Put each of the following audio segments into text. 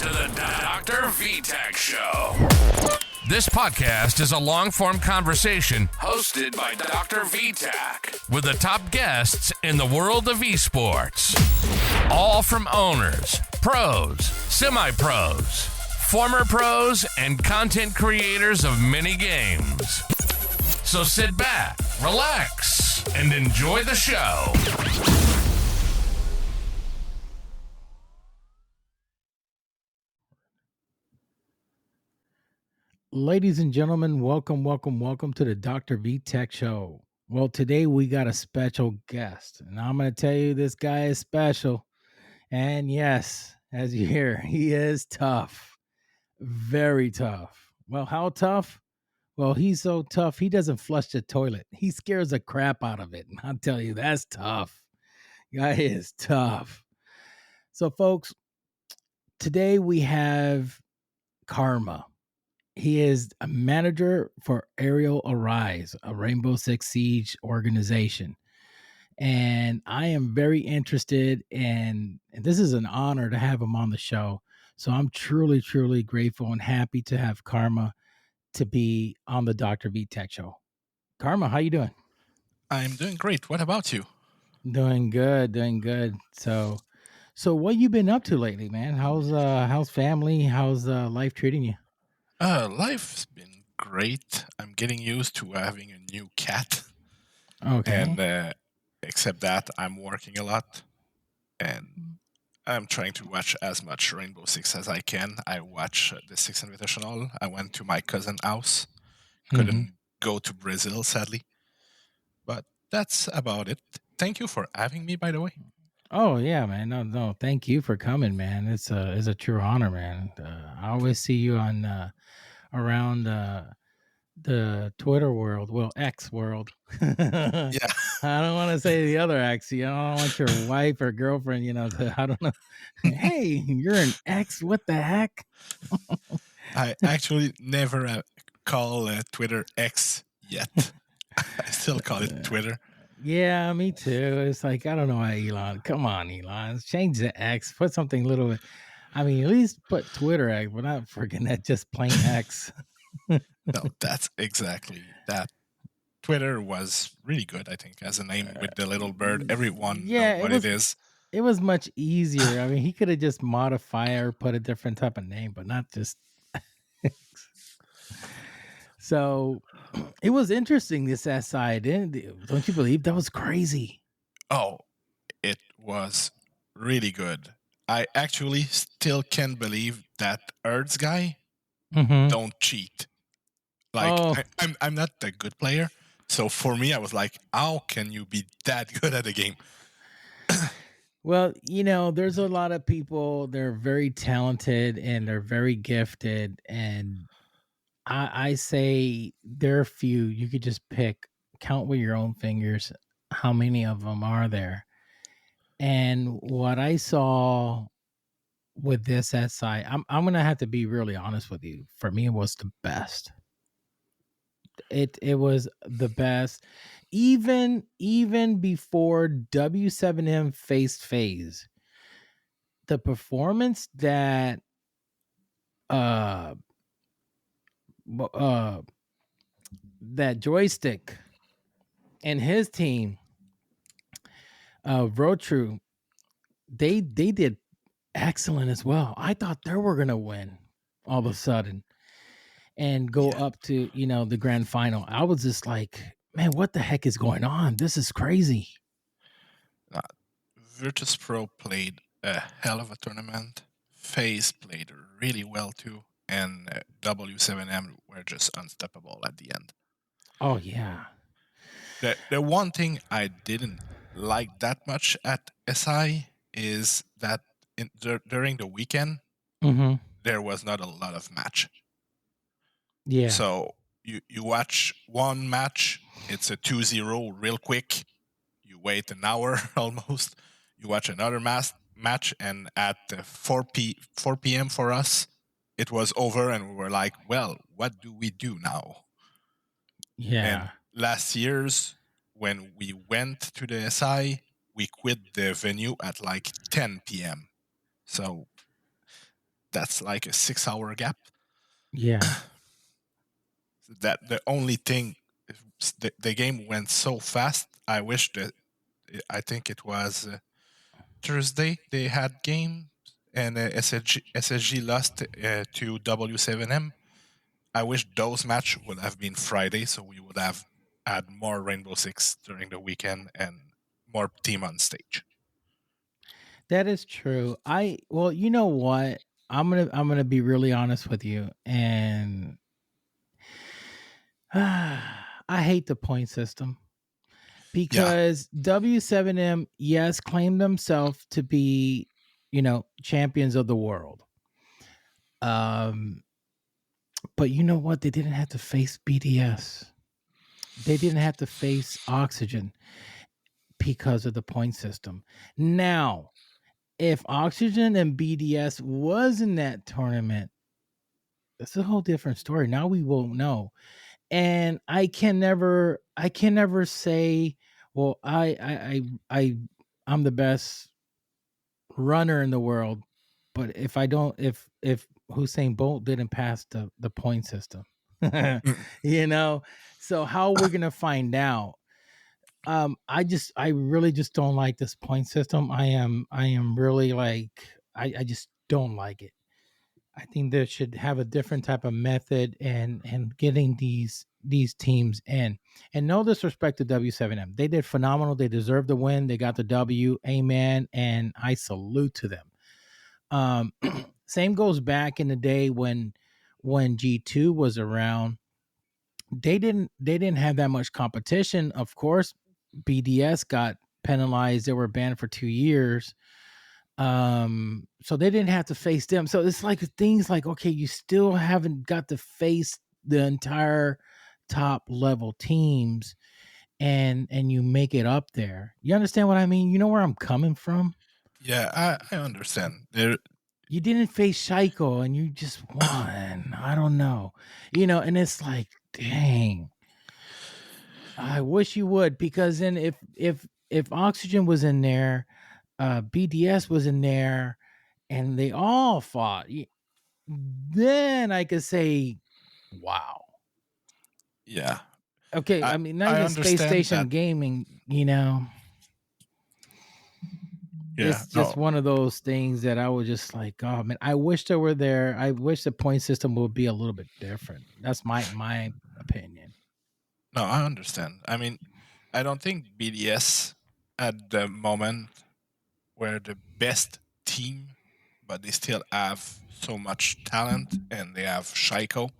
to the DrVtach Show. This podcast is a long-form conversation hosted by DrVtach with the top guests in the world of esports. All from owners, pros, semi-pros, former pros, and content creators of many games. So sit back, relax, and enjoy the show. Ladies and gentlemen, welcome to the DrVtach Show. Well, today we got a special guest, and I'm going to tell you this guy is special. And yes, as you hear, he is tough, very tough. Well, how tough? Well, he's so tough, he doesn't flush the toilet. He scares the crap out of it. And I'll tell you, that's tough. Guy is tough. So, folks, today we have Karma. He is a manager for Arial, a Rainbow Six Siege organization. And I am very interested and this is an honor to have him on the show. So I'm truly, truly grateful and happy to have Karma to be on the DrVtach Show. Karma, how you doing? I'm doing great. What about you? Doing good. So what you been up to lately, man? How's family? How's life treating you? Life's been great. I'm getting used to having a new cat. Okay. And except that, I'm working a lot. And I'm trying to watch as much Rainbow Six as I can. I watch the Six Invitational. I went to my cousin's house. Couldn't go to Brazil, sadly. But that's about it. Thank you for having me, by the way. Oh yeah, man. No. Thank you for coming, man. It's a true honor, man. I always see you on around the Twitter world, well, X world. Yeah. I don't want to say the other X. You know, I don't want your wife or girlfriend. I don't know. Hey, you're an X. What the heck? I actually never call Twitter X yet. I still call it Twitter. Yeah, me too. It's like, I don't know why Elon. Come on, Elon. Change the X. Put something little bit. I mean, at least put Twitter X, but not freaking that just plain X. No, that's exactly that. Twitter was really good, I think, as a name with the little bird. Everyone knows what it is. It was much easier. I mean, he could have just modified or put a different type of name, but not just X. So it was interesting, this SI, don't you believe? That was crazy. Oh, it was really good. I actually still can't believe that Earth's guy don't cheat. Like, I'm not a good player. So for me, I was like, how can you be that good at a game? Well, there's a lot of people, they're very talented and they're very gifted. And I say there are few, you could just count with your own fingers how many of them are there. And what I saw with this SI, I'm going to have to be really honest with you. For me, it was the best. It was the best. Even before W7M faced FaZe, the performance that that Joystick and his team, Rotru, they did excellent as well. I thought they were gonna win all of a sudden and go up to the grand final. I was just like, man, what the heck is going on? This is crazy. Virtus.pro played a hell of a tournament. FaZe played really well too, and W7M were just unstoppable at the end. Oh yeah. The one thing I didn't like that much at SI is that during the weekend there was not a lot of match. Yeah. So you watch one match, it's a 2-0 real quick. You wait an hour almost. You watch another match, and at 4 p.m. for us, it was over, and we were like, well, what do we do now? Yeah. And last year's, when we went to the SI, we quit the venue at like 10 p.m. So that's like a 6-hour gap. Yeah. That the only thing, the game went so fast. I wish that I think it was Thursday they had game, and SSG lost to W7M. I wish those match would have been Friday, so we would have had more Rainbow Six during the weekend and more team on stage. That is true. Well, you know what? I'm gonna be really honest with you, and I hate the point system Yeah, because W7M, yes, claimed themselves to be, champions of the world. Um, but you know what? They didn't have to face BDS. They didn't have to face Oxygen because of the point system. Now, if Oxygen and BDS was in that tournament, that's a whole different story. Now we won't know. And I can never say, well, I'm the best runner in the world, but if I don't, if Hussein Bolt didn't pass the point system, Mm. you know, so how we're gonna find out? I really just don't like this point system. I am really like, I just don't like it. I think they should have a different type of method and getting these teams in. And no disrespect to W7M. They did phenomenal. They deserved the win. They got the W. Amen. And I salute to them. Um, same goes back in the day when G2 was around. They didn't have that much competition. Of course, BDS got penalized. They were banned for 2 years. So they didn't have to face them. So it's like things like, okay, you still haven't got to face the entire top level teams, and you make it up there. You understand what I mean? You know where I'm coming from? Yeah, I understand. You didn't face Shaiko and you just won. I don't know. And it's like, dang. I wish you would, because then if Oxygen was in there, BDS was in there, and they all fought, then I could say, wow. Yeah, Okay, I I mean, not I even Space understand Station that. Gaming, Yeah, it's just no, one of those things that I was just like, oh man, I wish they were there. I wish the point system would be a little bit different. That's my opinion. no, I understand. I mean, I don't think BDS at the moment were the best team, but they still have so much talent, and they have Shaiko,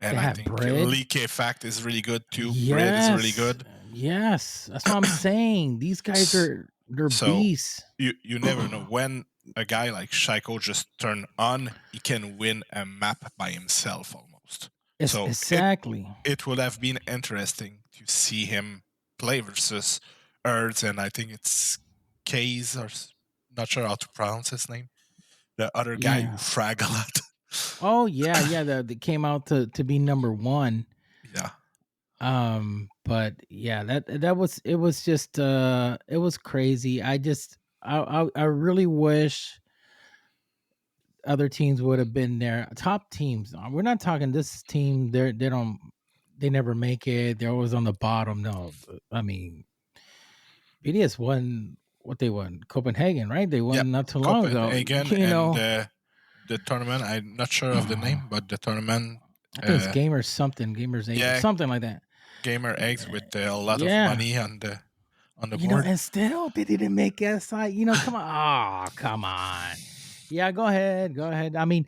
They and I have think bread. Lee K-Fact is really good too. Bread is really Yes. good. Yes. That's what I'm saying. These guys S- they're So beasts. you never know when a guy like Shaiko just turn on, he can win a map by himself almost. It's So exactly. it would have been interesting to see him play versus Erds, and I think it's Kays, or not sure how to pronounce his name. The other guy who Yeah. frag a lot. Oh yeah, yeah. That came out to be number one. Yeah. But yeah, that was, it was just it was crazy. I really wish other teams would have been there. Top teams. We're not talking this team. They never make it. They're always on the bottom. No, I mean, BDS won what they won Copenhagen, right? They Yep. won not too long ago. Copenhagen, and the tournament, I'm not sure of the name, but the tournament, I think it's Gamers something, Gamers 8 or yeah, something like that. Gamer Eggs with a lot of Yeah. money on the board. And still they didn't make SI. Come on. Oh, come on. Yeah, go ahead. Go ahead. I mean,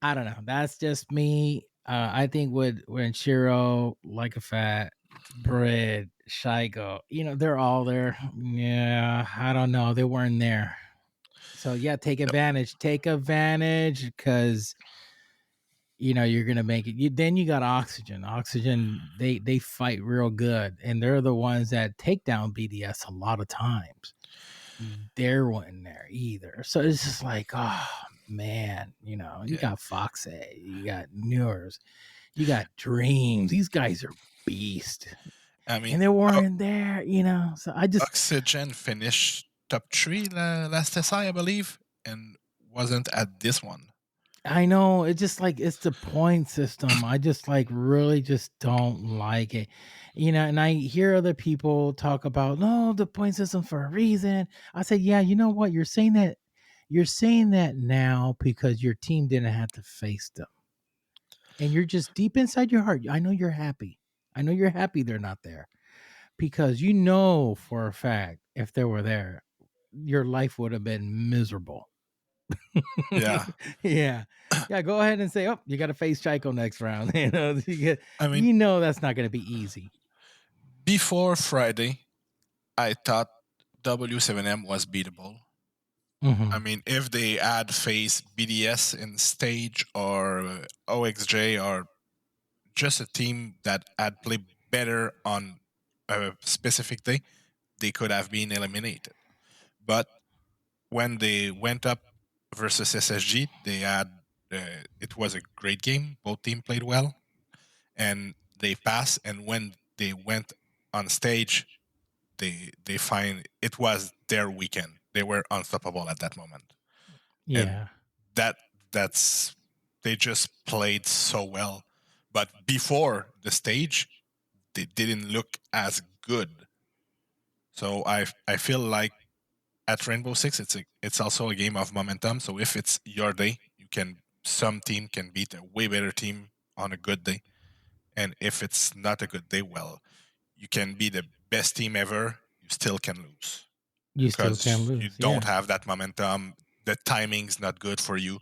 I don't know. That's just me. I think when Shiro, like a fat bread, Shigo, they're all there. Yeah, I don't know. They weren't there. So yeah, take advantage. Take advantage, because you're gonna make it. Then you got Oxygen. Oxygen, they fight real good, and they're the ones that take down BDS a lot of times. There wasn't there either. So it's just like, oh man, you Yeah. got Foxy, you got Newers, you got Dreams. These guys are beast. I mean, And they weren't there, So I just Oxygen finished top 3 last SI, I believe, and wasn't at this one. I know, it's just like it's the point system. I just like really just don't like it. And I hear other people talk about no, the point system for a reason. I said, yeah, you know what? You're saying that now because your team didn't have to face them. And you're just deep inside your heart. I know you're happy. I know you're happy they're not there. Because you know for a fact if they were there, your life would have been miserable. Yeah. Yeah. Yeah, go ahead and say, "Oh, you got to face Chico next round." I mean, You know that's not going to be easy. before Friday, I thought W7M was beatable. I Mhm. mean, if they had faced BDS in stage or OXJ or just a team that had played better on a specific day, they could have been eliminated. But when they went up versus SSG, they had it was a great game. Both teams played well, and they passed. And when they went on stage, they find it was their weekend. They were unstoppable at that moment, and Yeah. that that's they just played so well. But before the stage, they didn't look as good. So I feel like at Rainbow Six, it's also a game of momentum. So if it's your day, some team can beat a way better team on a good day, and if it's not a good day, well, you can be the best team ever, you still can lose You still can because you lose. don't Yeah. have that momentum. The timing's not good for you.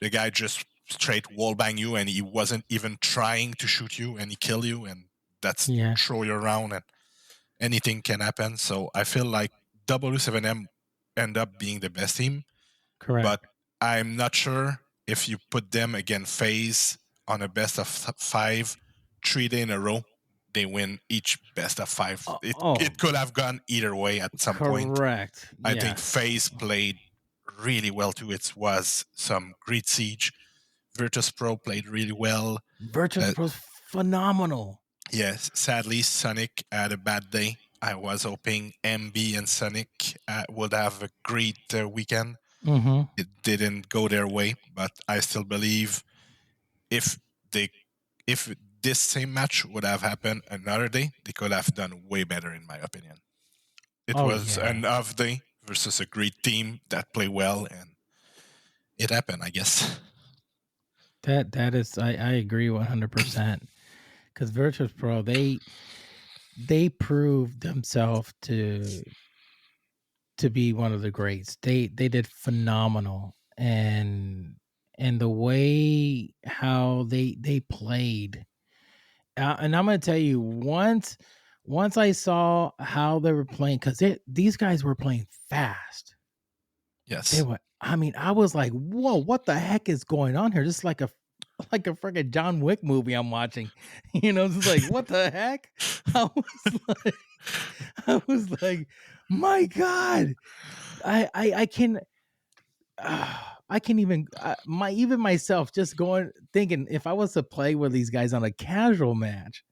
The guy just straight wall bang you, and he wasn't even trying to shoot you, and he kill you, and that's Yeah. throw you around, and anything can happen. So I feel like W7M end up being the best team, but Correct. I'm not sure if you put them against FaZe on a best of 5, 3 days in a row, they win each best of 5. It Oh, could have gone either way at some point. correct. I think Yes. FaZe played really well too. It was some great siege. Virtus Pro played really well. Virtus Uh, Pro's phenomenal. yes, sadly, Sonic had a bad day. I was hoping MB and Sonic would have a great weekend. Mhm. It didn't go their way, but I still believe if they if this same match would have happened another day, they could have done way better, in my opinion. It Oh was yeah. an off day versus a great team that play well, and it happened, I guess. That is I agree 100%. Cuz Virtus Pro they proved themselves to be one of the greats. They did phenomenal, and the way how they played. And I'm going to tell you, once I saw how they were playing, cuz these guys were playing fast. They Yes. were I mean, I was like, "Whoa, what the heck is going on here?" This is like a freaking John Wick movie I'm watching. This is like, "What the heck?" I was like I was like, "My god, I can I can even even myself just going thinking if I was to play with these guys on a casual match,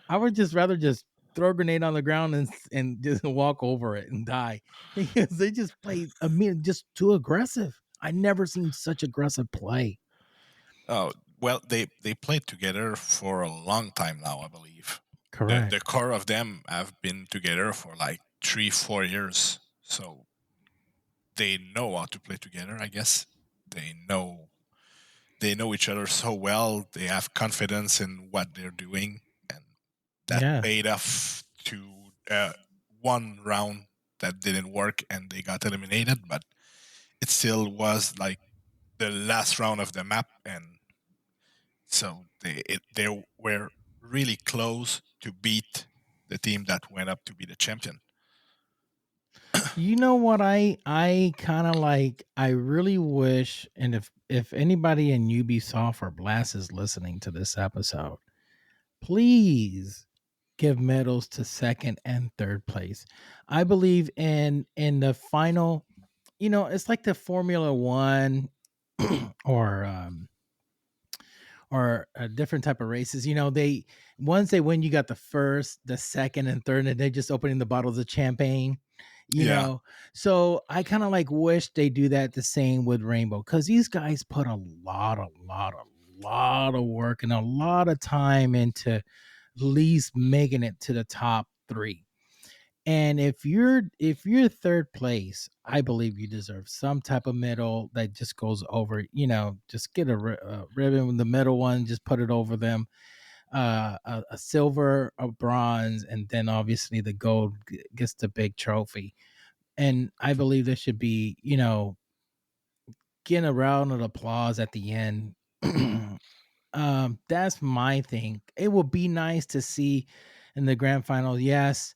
I would just rather just throw a grenade on the ground and just walk over it and die because they just play just too aggressive. I never seen such aggressive play. Oh well, they played together for a long time now. I believe the Correct. core of them have been together for like 3-4 years, so they know how to play together. I guess they know they know each other so well. They have confidence in what they're doing, and that Yes. paid off to one round that didn't work, and they got eliminated. But it still was like the last round of the map, and so they were really close to beat the team that went up to be the champion. You know what I kind of like I really wish, and if anybody in Ubisoft or Blast is listening to this episode, please give medals to second and third place. I believe in the final, it's like the Formula 1 or a different type of races. They once they win, you got the first, the second, and third, and they just opening the bottles of champagne. you Yeah. know. So I kind of like wish they do that the same with Rainbow, because these guys put a lot of work and a lot of time into at least making it to the top three. And if you're third place, I believe you deserve some type of medal that just goes over. Just get a ribbon with the middle one, just put it over them. A silver, a bronze, and then obviously the gold gets the big trophy. And I believe there should be, getting a round of applause at the end. That's my thing. It would be nice to see in the grand final. Yes,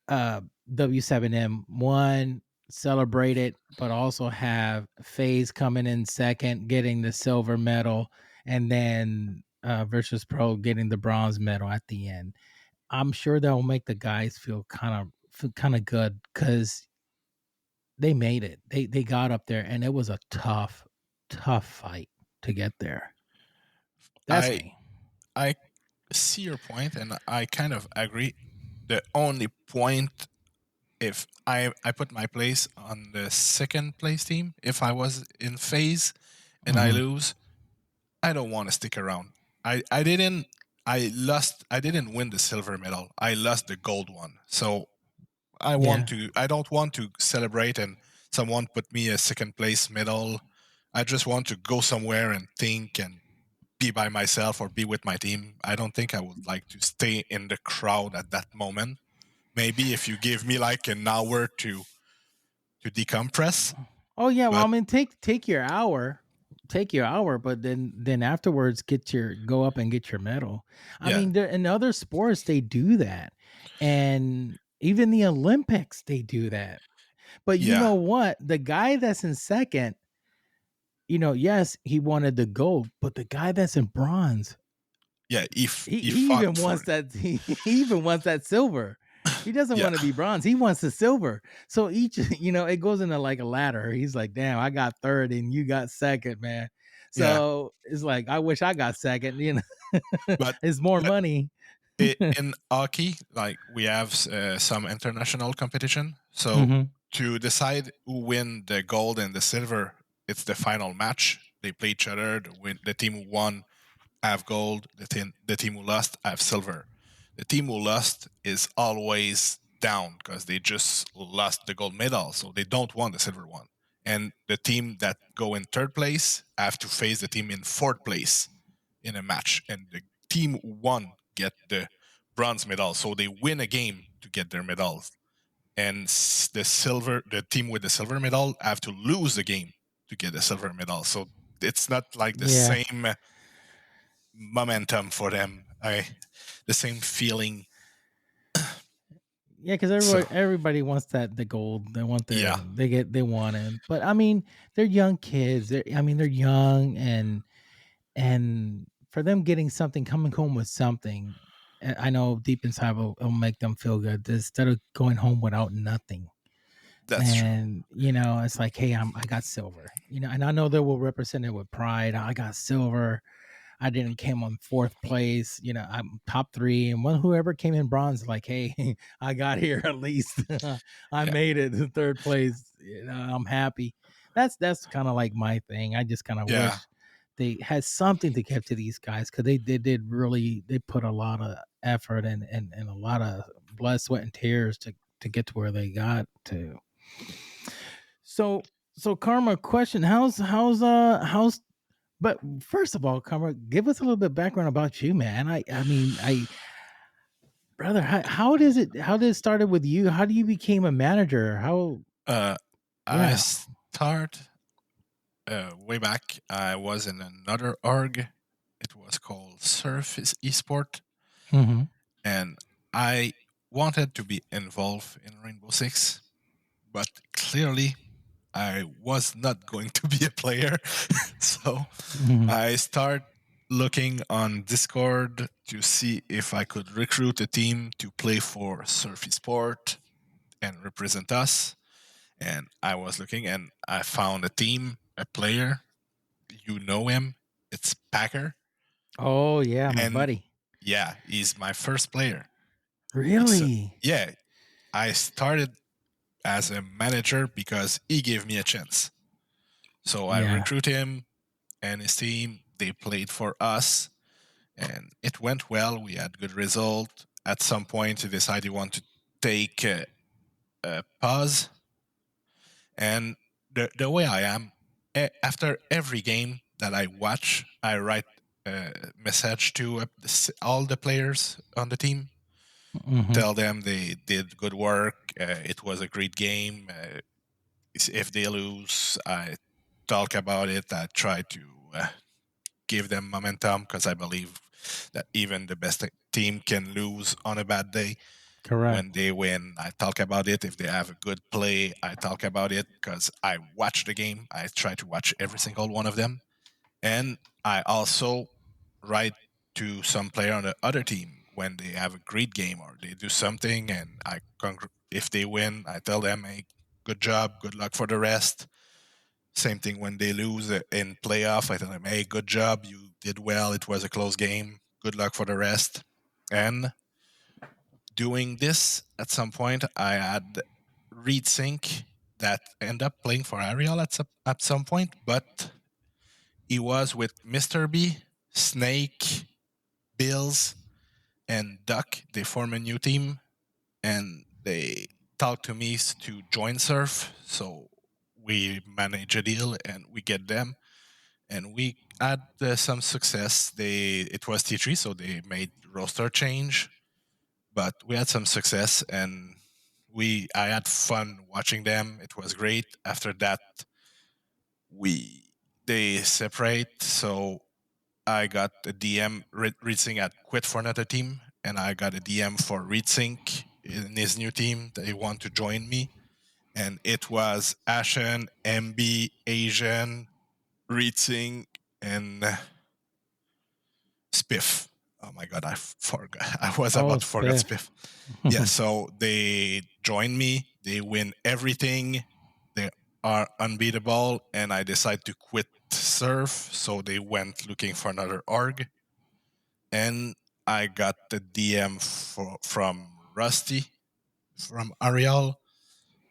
W7M won, celebrate it, but also have FaZe coming in second, getting the silver medal, and then Versus Pro getting the bronze medal at the end. I'm sure that will make the guys feel kind of good, because they made it. They got up there, and it was a tough fight to get there. That's I me. I see your point, and I kind of agree. The only point, if I put my place on the second place team, if I was in FaZe and I Mhm. lose, I don't want to stick around. I didn't I lost I didn't win the silver medal. I lost the gold one. So Yeah. I don't want to celebrate and someone put me a second place medal. I just want to go somewhere and think and be by myself or be with my team. I don't think I would like to stay in the crowd at that moment. Maybe if you give me like an hour to decompress. Oh yeah, well, But I mean, take your hour, but then afterwards go up and get your medal. I yeah, mean, in other sports they do that, and even the Olympics they do that. But you yeah, know what? The guy that's in second, yes, he wanted the gold, but the guy that's in bronze, yeah. he, He he fought even for wants it. that. He even wants that silver. He doesn't Yeah, want to be bronze. He wants the silver. So each, it goes into like a ladder. He's like, damn, I got third and you got second, man. yeah. So it's like, I wish I got second. But It's more but money. in hockey, like we have some international competition. So Hmm. to decide who win the gold and the silver, it's the final match. They play each other. The team who won have gold. The team who lost have silver. The team who lost is always down because they just lost the gold medal, so they don't want the silver one. And the team that go in third place have to face the team in fourth place in a match, and the team who won get the bronze medal, so they win a game to get their medals. And the team with the silver medal have to lose the game to get the silver medal. So it's not like the Yeah. same momentum for them. The same feeling. Yeah, because So everybody wants the gold. They want yeah, they want it. But I mean, they're young kids. They're young, and for them getting something, coming home with something, I know deep inside will make them feel good instead of going home without nothing. that's true. And it's like, hey, I got silver, and I know they will represent it with pride. I got silver. I didn't came on fourth place. I'm top three, and whoever came in bronze, like, hey, I got here at least. I Yeah, made it to third place. I'm happy. That's kind of like my thing. I just kind of yeah, wish they had something to give to these guys, because they did really, they put a lot of effort and a lot of blood, sweat, and tears to get to where they got to. So Karma, question: how's but first of all, Karma, give us a little bit background about you, man. I mean, brother, how did it started with you? How do you became a manager? How uh, I Yeah. start way back. I was in another org. It was called Surf Esport, Hmm. and I wanted to be involved in Rainbow Six, but clearly I was not going to be a player. So Hmm. I start looking on Discord to see if I could recruit a team to play for Surf Sport and represent us. And I was looking and I found a team, a player. You know him. It's Packer. Oh yeah, my And buddy. yeah, he's my first player. So Really? yeah, I started as a manager because he gave me a chance. So I Yeah. recruit him and his team. They played for us, and it went well. We had good result. At some point, he decided he wanted to take a pause. And the way I am, after every game that I watch, I write a message to all the players on the team, Hmm. tell them they did good work. It was a great game. If they lose, I talk about it. I try to give them momentum because I believe that even the best team can lose on a bad day. Correct. When they win, I talk about it. If they have a good play, I talk about it because I watch the game. I try to watch every single one of them. And I also write to some player on the other team when they have a great game or they do something. And if they win, I tell them, hey, good job, good luck for the rest. Same thing when they lose in playoff. I tell them, hey, good job, you did well. It was a close game. Good luck for the rest. And doing this at some point, I had Reed Sink that end up playing for Arial at some point, but he was with Mr. B, Snake, Bills, and Duck. They form a new team, and they talked to me to join Surf. So we manage a deal, and we get them, and we had some success. It was T3, so they made roster change, but we had some success, and I had fun watching them. It was great. After that, they separate, so I got a DM. Reedsink had quit for another team, and I got a DM for Reedsink in his new team. They want to join me, and it was Ashen, MB, Asian, Reedsink, and Spiff. Oh my god, I forgot. I was Oh, about to forget Spiff. Spiff. Yeah, so they joined me. They win everything. They are unbeatable, and I decided to quit Surf. So they went looking for another org, and I got the DM from Rusty from Arial,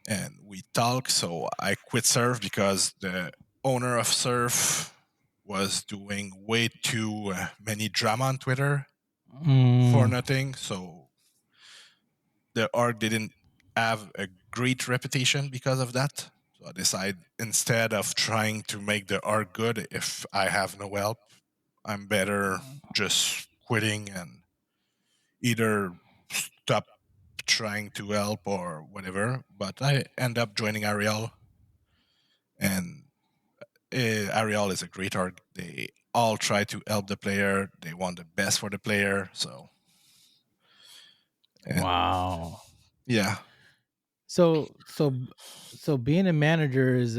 and we talked. So I quit Surf because the owner of Surf was doing way too many drama on Twitter for Mm, nothing. So the org didn't have a great reputation because of that. So I decided instead of trying to make the org good, if I have no help, I'm better just quitting and either stop trying to help or whatever. But I end up joining Arial, and Arial is a great org. They all try to help the player. They want the best for the player. So, and wow. yeah, So so so being a manager is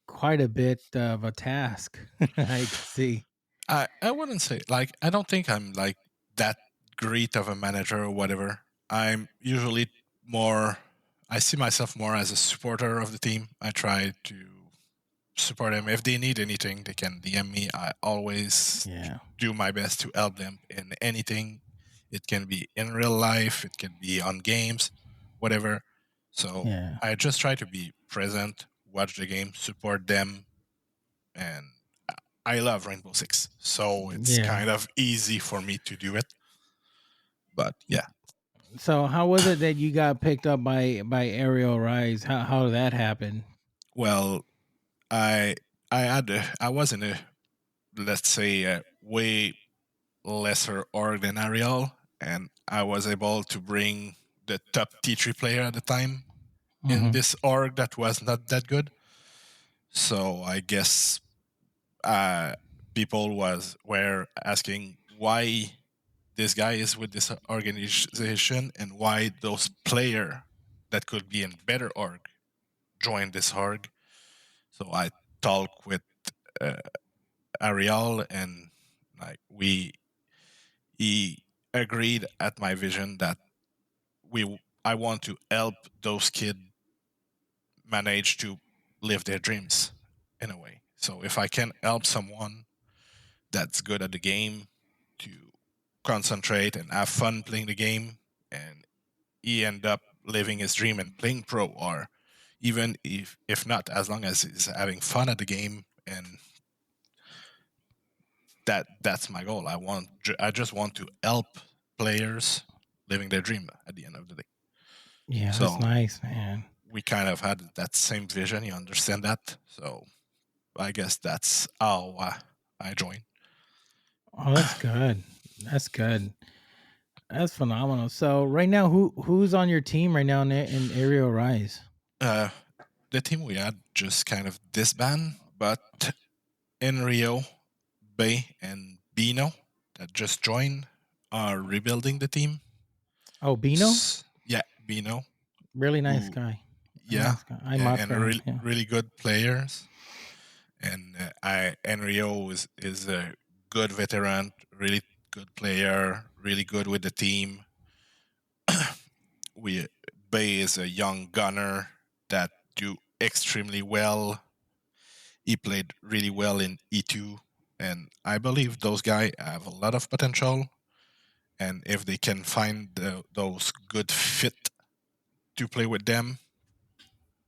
quite a bit of a task. I can see. I wouldn't say like I don't think I'm like that great of a manager or whatever. I'm usually more. I see myself more as a supporter of the team. I try to support them if they need anything. They can DM me. I always Yeah. do my best to help them in anything. It can be in real life. It can be on games, whatever. So Yeah. I just try to be present, watch the game, support them, and I love Rainbow Six, so it's Yeah. kind of easy for me to do it. But yeah, So how was it that you got picked up by Ariel Rise? How did that happen? well, I I was in a, let's say, a way lesser org than Ariel, and I was able to bring the top T3 player at the time in Hmm. this org that was not that good. So I guess uh, people were asking why this guy is with this organization and why those player that could be in better org join this org. So I talk with uh, Ariel, and like he agreed at my vision that I want to help those kids manage to live their dreams in a way. So if I can help someone that's good at the game to concentrate and have fun playing the game, and he end up living his dream and playing pro, or even if not, as long as he's having fun at the game, and that's my goal. I just want to help players living their dream at the end of the day. Yeah, that's So nice, man. we kind of had that same vision. You understand that? So I guess that's how I joined. Oh, that's good. That's good. That's phenomenal. So right now, who's on your team right now in Arial Rise? Uh, the team we had just kind of disbanded, but in Rio, Bay and Bino that just joined are rebuilding the team. Oh, Bino, Yeah, Bino. really nice Who, guy. Really yeah, nice guy. I mod and for him. really Yeah. really good players. And Enrio is a good veteran, really good player, really good with the team. we Bay is a young gunner that do extremely well. He played really well in E2, and I believe those guys have a lot of potential. And if they can find those good fit to play with them,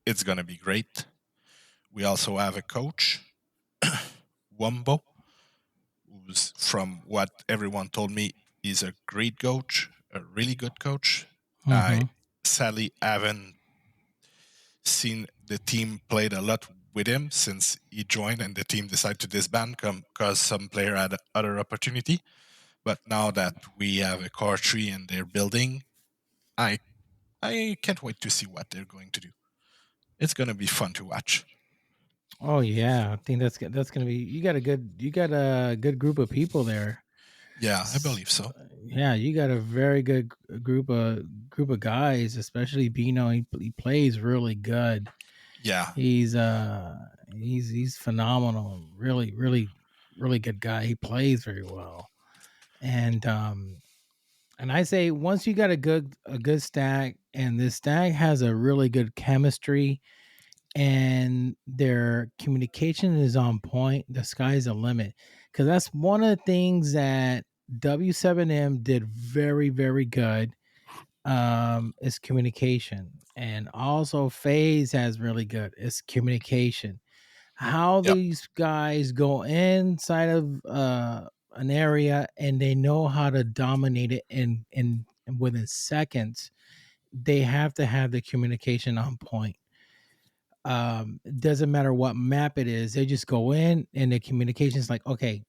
it's gonna be great. We also have a coach, Wumbo, who's, from what everyone told me, is a great coach, a really good coach. I Mm-hmm. sadly haven't seen the team played a lot with him since he joined and the team decided to disband because some player had other opportunity. But now that we have a core tree and they're building, I can't wait to see what they're going to do. It's gonna be fun to watch. Oh yeah, I think that's gonna be. You got a good group of people there. Yeah, I believe so. Yeah, you got a very good group of guys, especially Bino. He plays really good. Yeah, He's he's phenomenal. Really good guy. He plays very well. And I say once you got a good stack and this stack has a really good chemistry and their communication is on point, the sky's the limit. Cause that's one of the things that W7M did very good, is communication. And also Phase has really good is communication. How yep, these guys go inside of an area and they know how to dominate it in within seconds. They have to have the communication on point. It doesn't matter what map it is, they just go in and the communication is like, okay,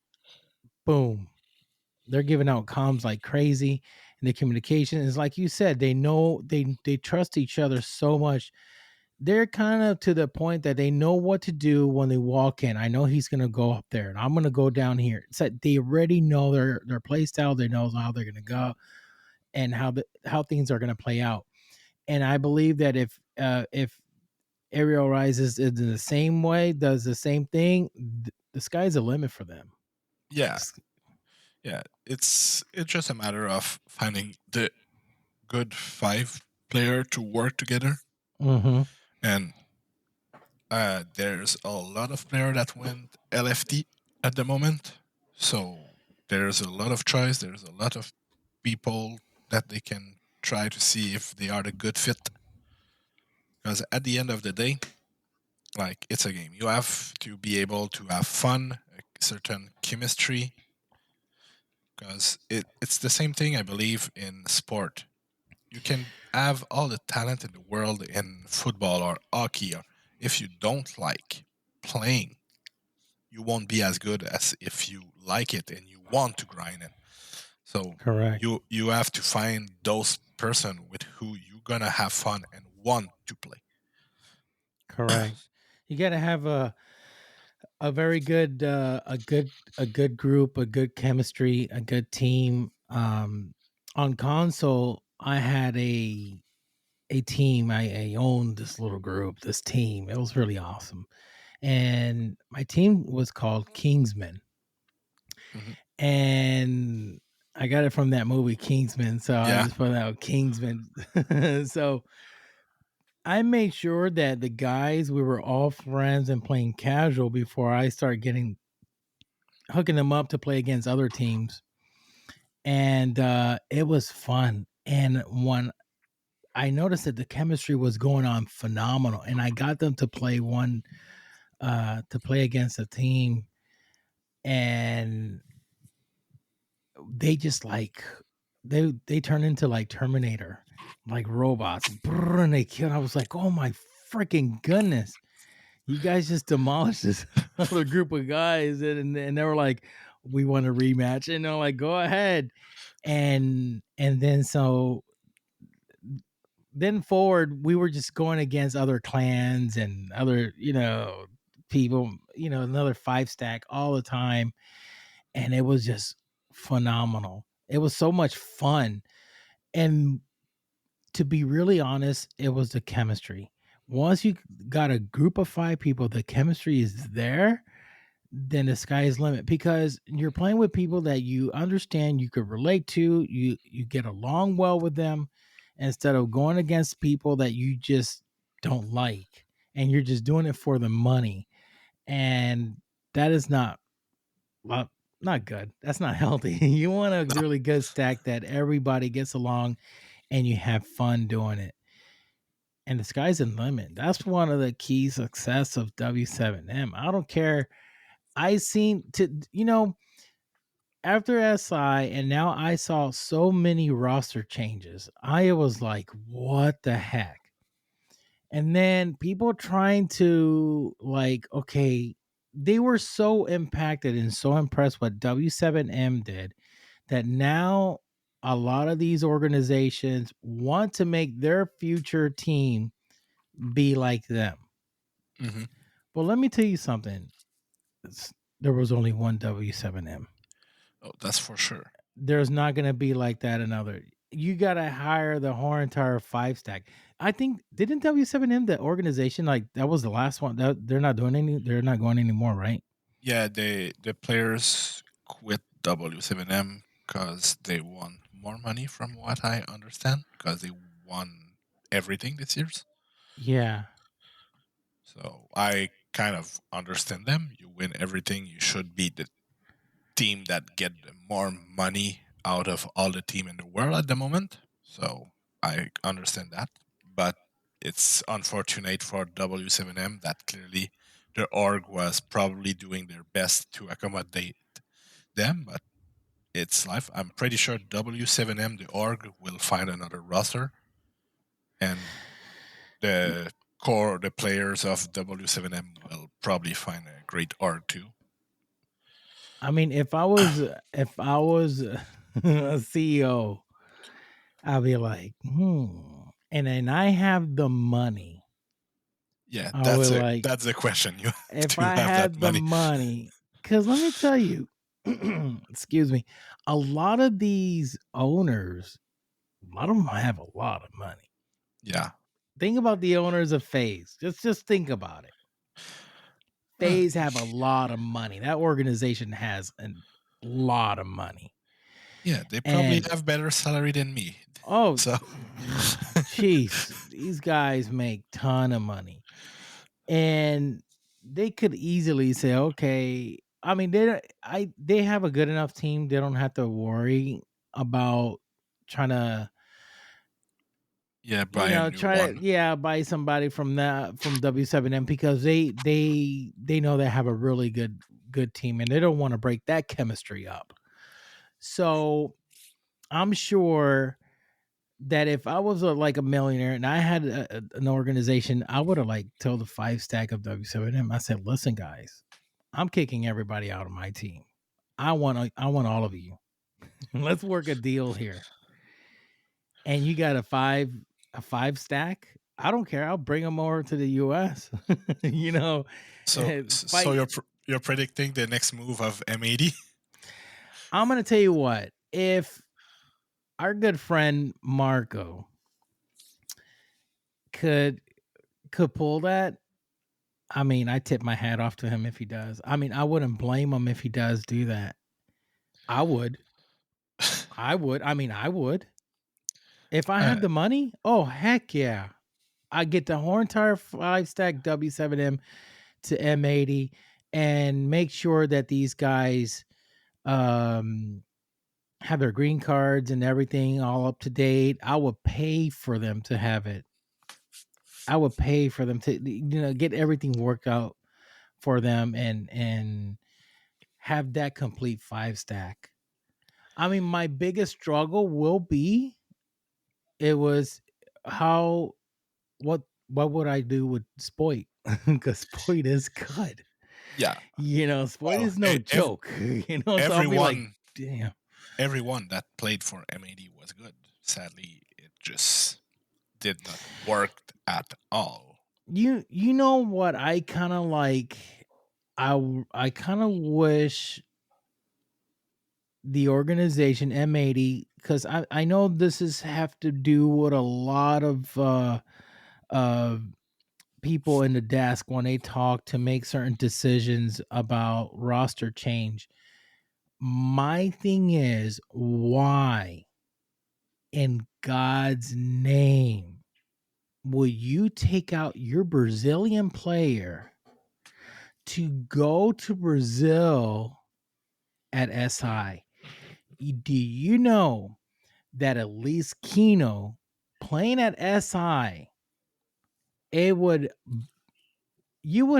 boom. They're giving out comms like crazy, and the communication is like you said. They know they trust each other so much. They're kind of to the point that they know what to do when they walk in. I know he's gonna go up there, and I'm gonna go down here. It's like they already know their play style. They know how they're gonna go and how things are gonna play out. And I believe that if Ariel rises in the same way, does the same thing, the sky's the limit for them. yeah, yeah. It's just a matter of finding the good 5 player to work together. Mm-hmm. And there's a lot of player that went LFT at the moment, so there's a lot of choice. There's a lot of people that they can try to see if they are the good fit. Because at the end of the day, like, it's a game. You have to be able to have fun, a certain chemistry. Because it's the same thing, I believe, in sport. You can have all the talent in the world in football or hockey, or if you don't like playing, you won't be as good as if you like it and you want to grind it. So Correct. you have to find those person with who you're gonna have fun and want to play. Correct. You got to have a very good a good group, a good chemistry, a good team. On console, I had a team. I owned this little group, this team. It was really awesome, and my team was called Kingsman, Mhm. and I got it from that movie Kingsman. So I Yeah, just put out Kingsman. So I made sure that the guys we were all friends and playing casual before I started getting hooking them up to play against other teams, and it was fun. And when I noticed that the chemistry was going on phenomenal, and I got them to play against a team, and they just like they turn into like Terminator, like robots, and they kill. I was like, oh my freaking goodness, you guys just demolished this other group of guys, and they were like, we want a rematch, and they're like, go ahead, and then forward, we were just going against other clans and other, people, another 5-stack all the time. And it was just phenomenal. It was so much fun. And to be really honest, it was the chemistry. Once you got a group of 5 people, the chemistry is there, then the sky is limit because you're playing with people that you understand, you could relate to, you get along well with them instead of going against people that you just don't like and you're just doing it for the money. And that is not good. That's not healthy. You want a No. really good stack that everybody gets along and you have fun doing it. And the sky's the limit. That's one of the key success of W7M. I don't care. I seen after SI and now I saw so many roster changes. I was like, what the heck? And then people trying to like, okay, they were so impacted and so impressed what W7M did that now a lot of these organizations want to make their future team be like them. Mm-hmm. Well, let me tell you something. There was only one W7M. Oh, that's for sure. There's not going to be like that another. You got to hire the whole entire 5-stack. I think didn't W7M the organization like that was the last one that they're not going anymore, right? Yeah, the players quit W7M because they won more money, from what I understand, because they won everything this year. Yeah. So I kind of understand them. You win everything, you should be the team that get more money out of all the team in the world at the moment. So I understand that, but it's unfortunate for W7M that clearly the org was probably doing their best to accommodate them, but it's life. I'm pretty sure W7M, the org, will find another roster, and the the players of W7M will probably find a great org too. I mean, if I was a CEO, I'd be like, and then I have the money. Yeah, I would like that's the question. You have if to I have that had the money. money, because let me tell you, excuse me, a lot of these owners, a lot of them have a lot of money. Yeah. Think about the owners of FaZe. Just think about it. FaZe have a lot of money. That organization has a lot of money. Yeah, they probably And have better salary than me. oh, So jeez, these guys make ton of money, and they could easily say, okay. I mean, they have a good enough team. They don't have to worry about trying to, yeah, buy a new one. buy somebody from W7M because they know they have a really good team and they don't want to break that chemistry up. So I'm sure that if I was like a millionaire and I had an organization, I would have like told the 5-stack of W7M. I said, listen, guys, I'm kicking everybody out of my team. I want all of you. Let's work a deal here. And you got a 5-stack. I don't care. I'll bring them over to the US. So you're predicting the next move of M80? I'm going to tell you what, if our good friend Marco could pull that, I mean, I tip my hat off to him if he does. I mean, I wouldn't blame him if he does do that. I would. I would. I mean, I would. If I had the money, oh heck yeah. I get the whole entire 5-stack W7M to M80 and make sure that these guys have their green cards and everything all up to date, I would pay for them to have it. I would pay for them to get everything worked out for them and have that complete 5-stack. I mean, my biggest struggle will be it was how what would I do with Spoit? Because Spoit is good. Yeah. Spoit Well, is no joke. So I'll be like, damn. Everyone that played for M80 was good. Sadly, it just did not work at all. You know what I kind of like? I kind of wish the organization M80, because I know this is have to do with a lot of people in the desk when they talk to make certain decisions about roster change. My thing is, why in God's name will you take out your Brazilian player to go to Brazil at SI? Do you know that at least Kino playing at SI, you would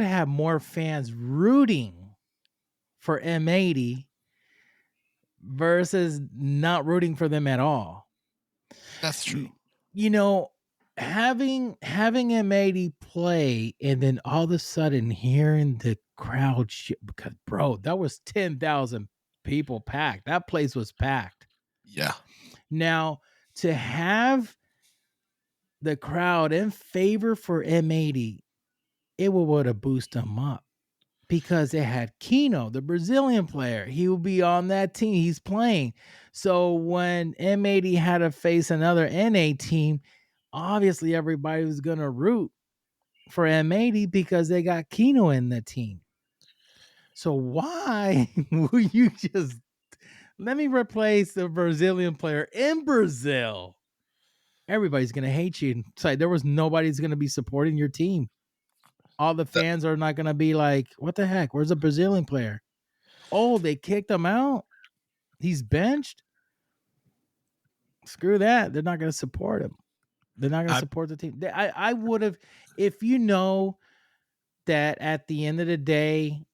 have more fans rooting for M80 versus not rooting for them at all. That's true. Having M80 play and then all of a sudden hearing the crowd because bro, that was 10,000 people packed. That place was packed. Yeah. Now, to have the crowd in favor for M80, it would have boosted them up because it had Kino, the Brazilian player. He will be on that team. He's playing. So when M80 had to face another NA team, obviously everybody was going to root for M80 because they got Kino in the team. So why will you just let me replace the Brazilian player in Brazil? Everybody's going to hate you. It's like there was nobody's going to be supporting your team. All the fans are not going to be like, what the heck? Where's the Brazilian player? Oh, they kicked him out. He's benched. Screw that. They're not going to support him. They're not going to support the team. I would have, if you know that at the end of the day,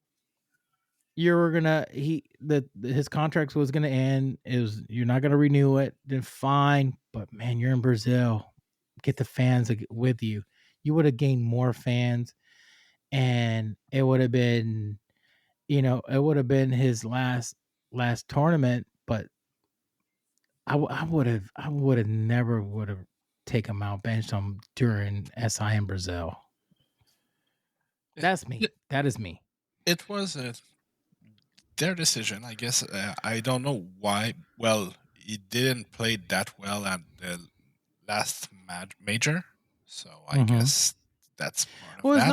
his contract was gonna end. You're not gonna renew it. Then fine, but man, you're in Brazil. Get the fans with you. You would have gained more fans, and it would have been, it would have been his last tournament. But I would have never would have taken him out, benched him during SI in Brazil. That's me. That is me. It was their decision, I guess. I don't know why. Well, he didn't play that well at the last major, so I guess that's part of well, that. It's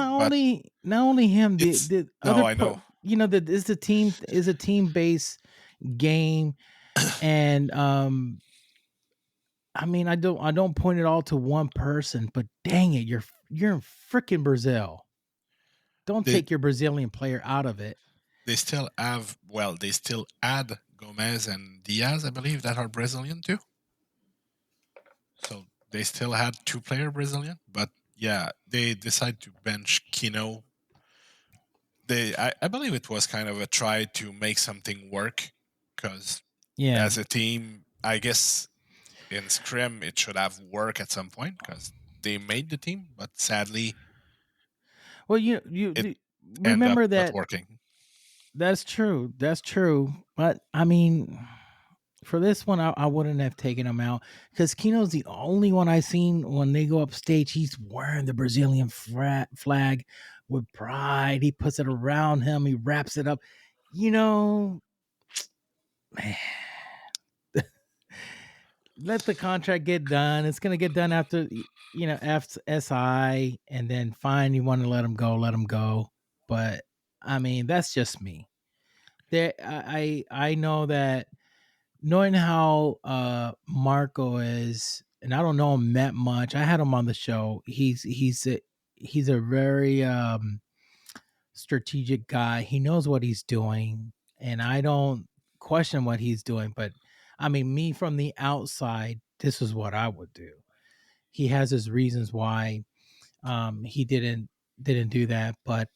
not only him. The other, I know. That is a team based game, and I mean, I don't point it all to one person, but dang it, you're in freaking Brazil. Don't take your Brazilian player out of it. They still add Gomez and Diaz, I believe, that are Brazilian too. So they still had 2-player Brazilian, but yeah, they decided to bench Kino. I believe it was kind of a try to make something work, because as a team, I guess in Scrim it should have worked at some point because they made the team, but sadly, well, you remember that not working. That's true. But I mean, for this one, I wouldn't have taken him out because Kino's the only one I seen when they go up stage. He's wearing the Brazilian flag with pride. He puts it around him. He wraps it up. Man, let the contract get done. It's gonna get done after SI, and then fine. You want to let him go, let him go. But I mean, that's just me. I know that knowing how Marco is, and I don't know him that much. I had him on the show. He's a very strategic guy. He knows what he's doing, and I don't question what he's doing. But I mean, me from the outside, this is what I would do. He has his reasons why he didn't do that, but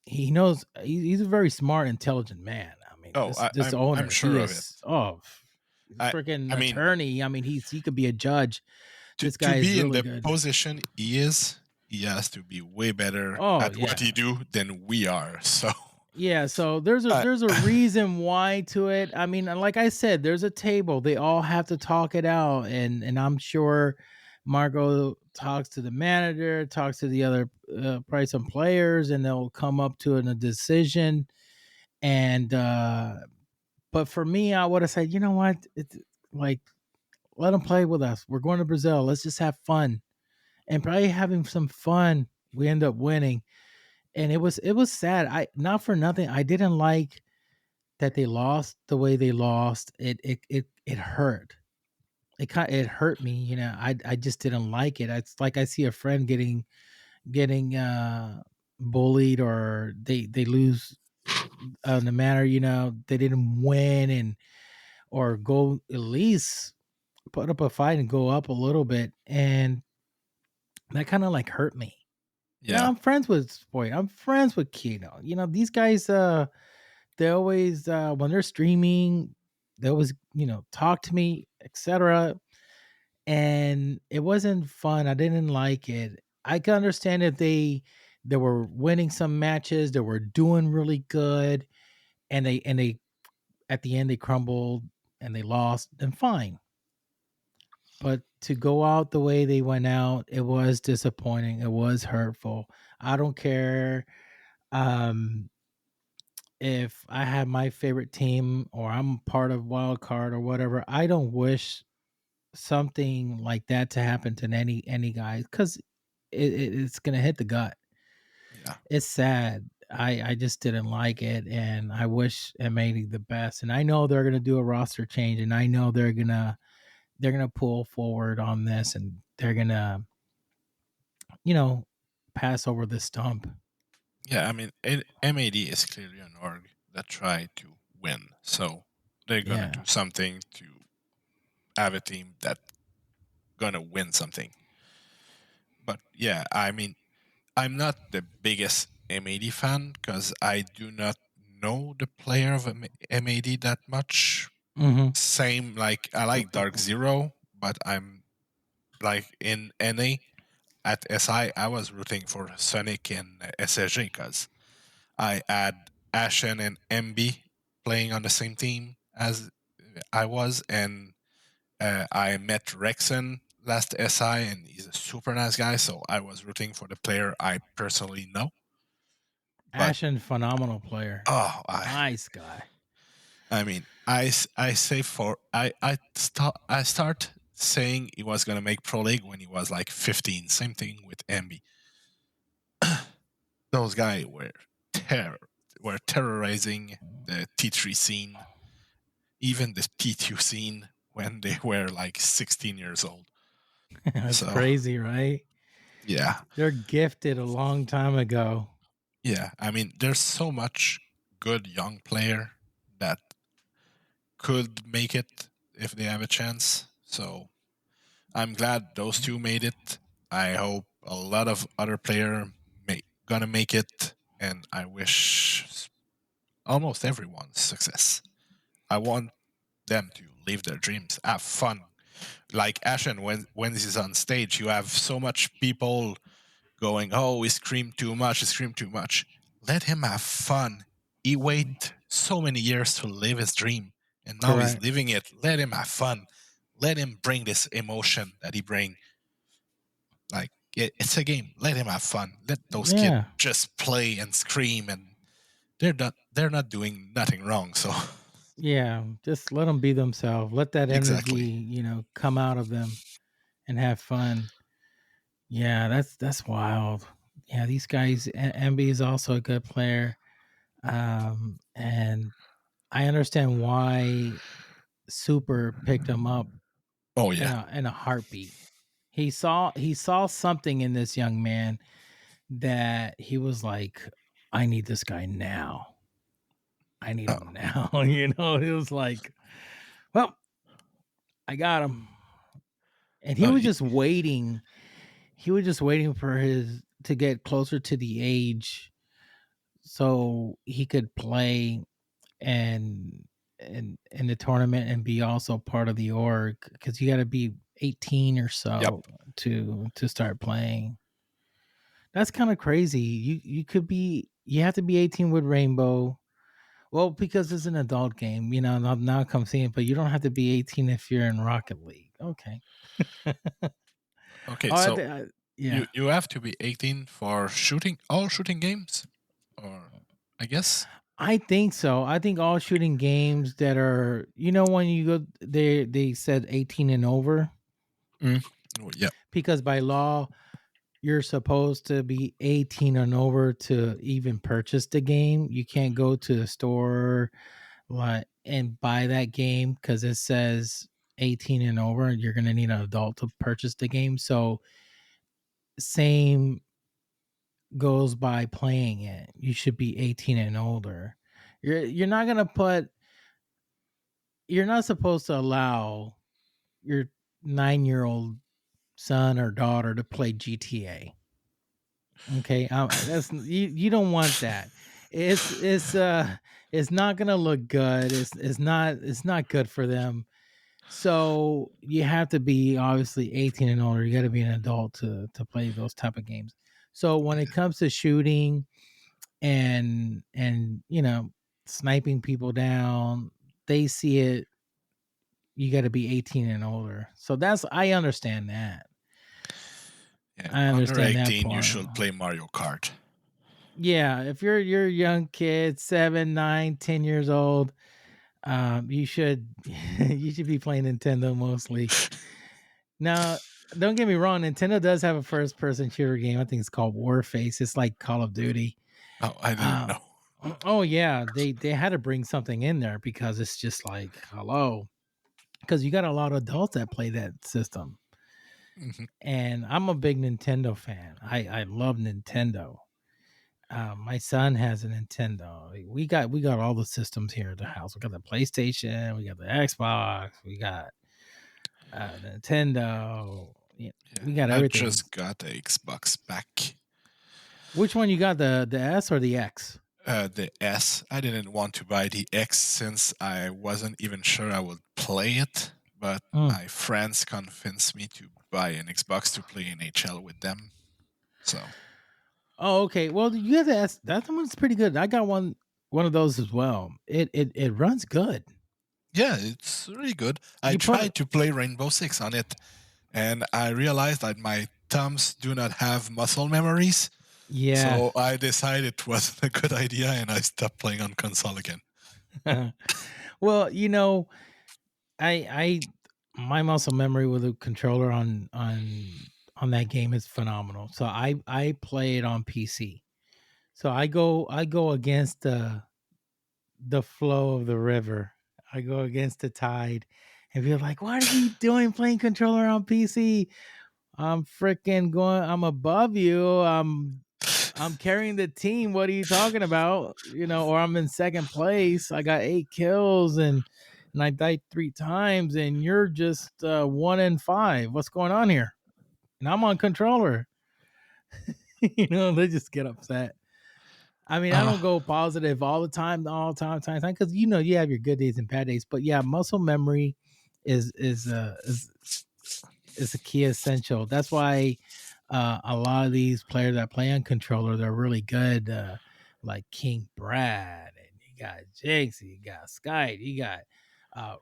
he knows he's a very smart, intelligent man. I mean, Oh, this I'm owner, he sure of it. is he's a I freaking I mean, attorney. I mean, he could be a judge. This to guy is be in really the good. position he is, he has to be way better Oh at what he yeah. do than we are. So, Yeah, so there's a uh, there's a reason why to it. I mean, like I said, there's a table. They all have to talk it out, and I'm sure Margot talks to the manager, talks to the other probably some players, and they'll come up to a decision. And but for me, I would have said, you know what, it's like let them play with us. We're going to Brazil. Let's just have fun, and probably having some fun. We end up winning, and it was sad. I not for nothing. I didn't like that they lost the way they lost. It hurt. It hurt me. I just didn't like it. It's like I see a friend getting bullied, or they lose no matter they didn't win, and or go at least put up a fight and go up a little bit, and that kind of like hurt me. yeah, I'm friends with Spoit. I'm friends with Kino. These guys they always when they're streaming, they always talk to me, etc. And it wasn't fun. I didn't like it. I can understand if they were winning some matches, they were doing really good, and they at the end they crumbled and they lost, then fine. But to go out the way they went out, it was disappointing. It was hurtful. I don't care. Um, if I have my favorite team or I'm part of wild card or whatever, I don't wish something like that to happen to any guy, because it's gonna hit the gut. yeah, It's sad. I just didn't like it, and I wish MAD the best. And I know they're gonna do a roster change, and I know they're gonna pull forward on this, and they're gonna you know pass over the stump. yeah. I mean, MAD is clearly an org that try to win, so they're gonna Yeah. do something to have a team that gonna win something. But yeah, I mean, I'm not the biggest MAD fan because I do not know the player of MAD that much. Hmm. Same, like I like Dark Zero, but I'm like in NA at SI, I was rooting for Sonic and SSG because I had Ashen and MB playing on the same team as I was, and I met Rexon last SI, and he's a super nice guy. So I was rooting for the player I personally know. But Ashen, phenomenal player, oh, nice guy. I mean, I say for I start saying he was gonna make Pro League when he was like 15. Same thing with MB. Those guys were terrorizing the T3 scene, even the T2 scene when they were like 16 years old. That's So crazy, right? yeah, They're gifted a long time ago. yeah. I mean, there's so much good young player that could make it if they have a chance. So I'm glad those two made it. I hope a lot of other player gonna make it, and I wish almost everyone success. I want them to live their dreams, have fun. Like Ashen, when he's on stage, you have so much people going, "Oh, he screamed too much. He screamed too much." Let him have fun. He waited so many years to live his dream, and now he's Correct. living it. Let him have fun. Let him bring this emotion that he bring. Like it's a game. Let him have fun. Let those kids Yeah. just play and scream, and they're not doing nothing wrong. So Yeah. Just let them be themselves. Let that energy, exactly. come out of them and have fun. Yeah, that's wild. Yeah, these guys. MB is also a good player, and I understand why Super picked him up Oh in yeah, a heartbeat. He saw something in this young man that he was like, I need this guy now. I need Oh, him now. It was like, well, I got him. And he oh, was just waiting. He was just waiting for his to get closer to the age so he could play and in the tournament and be also part of the org, because you got to be 18 or yep. so to start playing. That's kind of crazy. You have to be 18 with Rainbow. Well, because it's an adult game, now come see it, but you don't have to be 18 if you're in Rocket League. Okay. Okay, Oh, so yeah. you have to be 18 for all shooting games, or I guess. I think so. I think all shooting games that are, when you go, they said 18 and over, Oh, yeah. because by law you're supposed to be 18 and over to even purchase the game. You can't go to the store and buy that game because it says 18 and over, and you're going to need an adult to purchase the game. So same goes by playing it. You should be 18 and older. You're not supposed to allow your 9-year-old son or daughter to play GTA. Okay, that's you don't want that. It's not gonna look good. It's not good for them. So you have to be obviously 18 and older. You got to be an adult to play those type of games. So when it comes to shooting and sniping people down, they see it. You got to be 18 and older. So I understand that. Yeah, I under understand that 18, you part. should play Mario Kart. Yeah, if you're a young kid, 7, 9, 10 years old, you should you should be playing Nintendo mostly. Now, don't get me wrong, Nintendo does have a first person shooter game. I think it's called Warface. It's like Call of Duty. Oh, I didn't Uh, know. oh yeah, they had to bring something in there because it's just like, hello, because you got a lot of adults that play that system. Mhm. And I'm a big Nintendo fan. I love Nintendo. My son has a Nintendo. We got all the systems here at the house. We got the PlayStation, we got the Xbox, we got Nintendo. Yeah, Yeah, we got I everything. just got the Xbox back. Which one you got? The S or the X? The S. I didn't want to buy the X since I wasn't even sure I would play it, but Mm. my friends convinced me to buy an Xbox to play NHL with them. So Oh, okay. Well, you have the S. That one's pretty good. I got one of those as well. It runs good. yeah, it's really good. I You put tried to play Rainbow Six on it, and I realized that my thumbs do not have muscle memories. Yeah. So I decided it wasn't a good idea, and I stopped playing on console again. Well, I my muscle memory with a controller on that game is phenomenal. So I play it on PC. So I go against the flow of the river. I go against the tide. And you're like, what is he doing playing controller on PC? I'm freaking going. I'm above you. I'm carrying the team. What are you talking about? Or I'm in second place. I got 8 kills and I died 3 times, and you're just 1 and 5. What's going on here? And I'm on controller. They just get upset. I mean, I don't go positive all the time, because you have your good days and bad days. But yeah, muscle memory is a key essential. That's why a lot of these players that play on controller, they're really good. Like King Brad, and you got Jinx, you got Sky, you got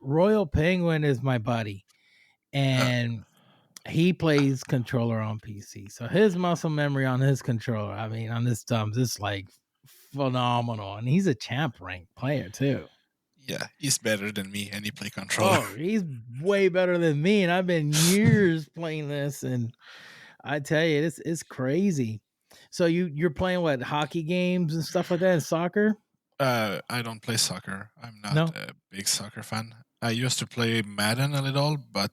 Royal Penguin is my buddy, and he plays controller on PC. So his muscle memory on his controller, I mean, on his thumbs, is like phenomenal, and he's a champ rank player too. Yeah, he's better than me, and he play controller. Oh, he's way better than me, and I've been years playing this, and I tell you, it's crazy. So you're playing what, hockey games and stuff like that, and soccer? I don't play soccer. I'm not No, a big soccer fan. I used to play Madden a little, but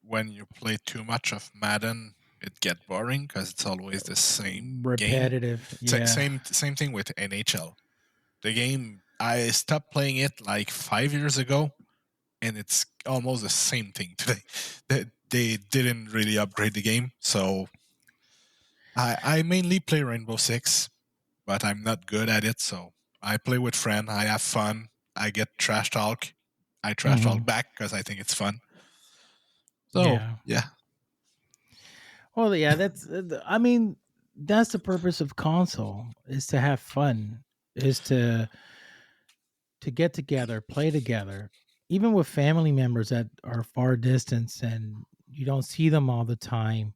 when you play too much of Madden, it get boring because it's always the same game. repetitive. Yeah. Same thing with NHL. The game I stopped playing it like 5 years ago, and it's almost the same thing today. They didn't really upgrade the game, so I mainly play Rainbow Six, but I'm not good at it. So I play with friends. I have fun. I get trash talk. I trash talk back because I think it's fun. So yeah. Well, yeah, that's. I mean, that's the purpose of console, is to have fun, is to get together, play together, even with family members that are far distance and you don't see them all the time.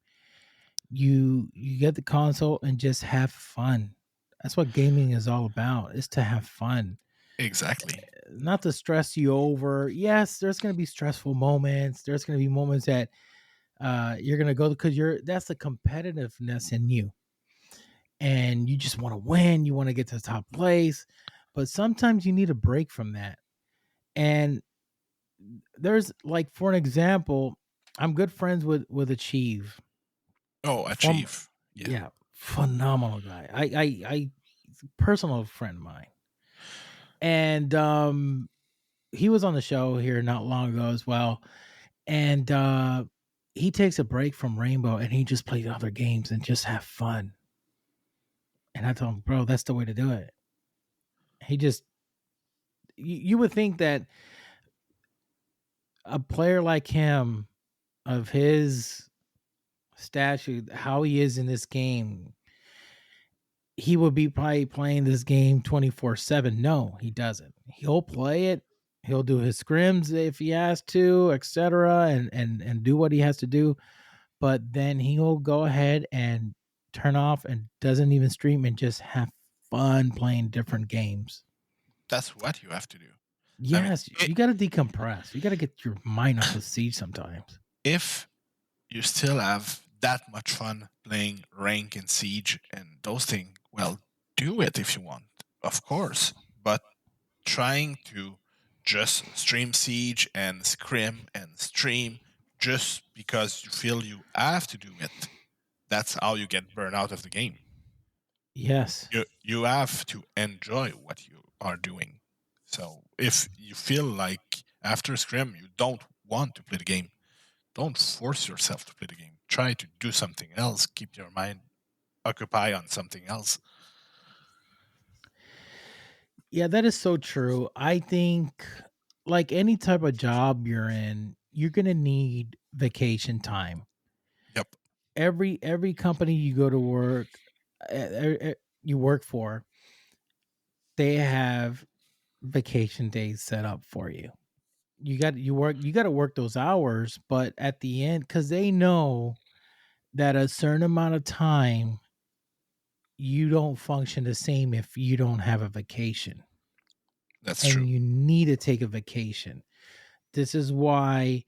You get the console and just have fun. That's what gaming is all about, is to have fun, Exactly. not to stress you over. Yes, there's going to be stressful moments. There's going to be moments that you're going to go, because that's the competitiveness in you, and you just want to win. You want to get to the top place, but sometimes you need a break from that. And there's, like, for an example, I'm good friends with Achieve. Oh, Form Achieve. Yeah, phenomenal guy. I personal friend of mine. And he was on the show here not long ago as well. And he takes a break from Rainbow and he just plays other games and just have fun. And I told him, bro, that's the way to do it. He just, you would think that a player like him, of his statute, how he is in this game, he would be probably playing this game 24/7. No, he doesn't. He'll play it. He'll do his scrims if he has to, etc., and do what he has to do. But then he'll go ahead and turn off and doesn't even stream and just have fun playing different games. That's what you have to do. Yes, you got to decompress. You got to get your mind off the siege sometimes. If you still have that much fun playing rank and siege and those things, well, do it if you want, of course. But trying to just stream siege and scrim and stream just because you feel you have to do it, that's how you get burned out of the game. Yes. You have to enjoy what you are doing. So if you feel like after scrim you don't want to play the game, don't force yourself to play the game. Try to do something else. Keep your mind occupied on something else. Yeah, that is so true. I think, like any type of job you're in, you're going to need vacation time. Yep. Every company you go to work, you work for, they have vacation days set up for you. You got to work those hours, but at the end, cuz they know that a certain amount of time you don't function the same if you don't have a vacation. That's And true. you need to take a vacation. This is why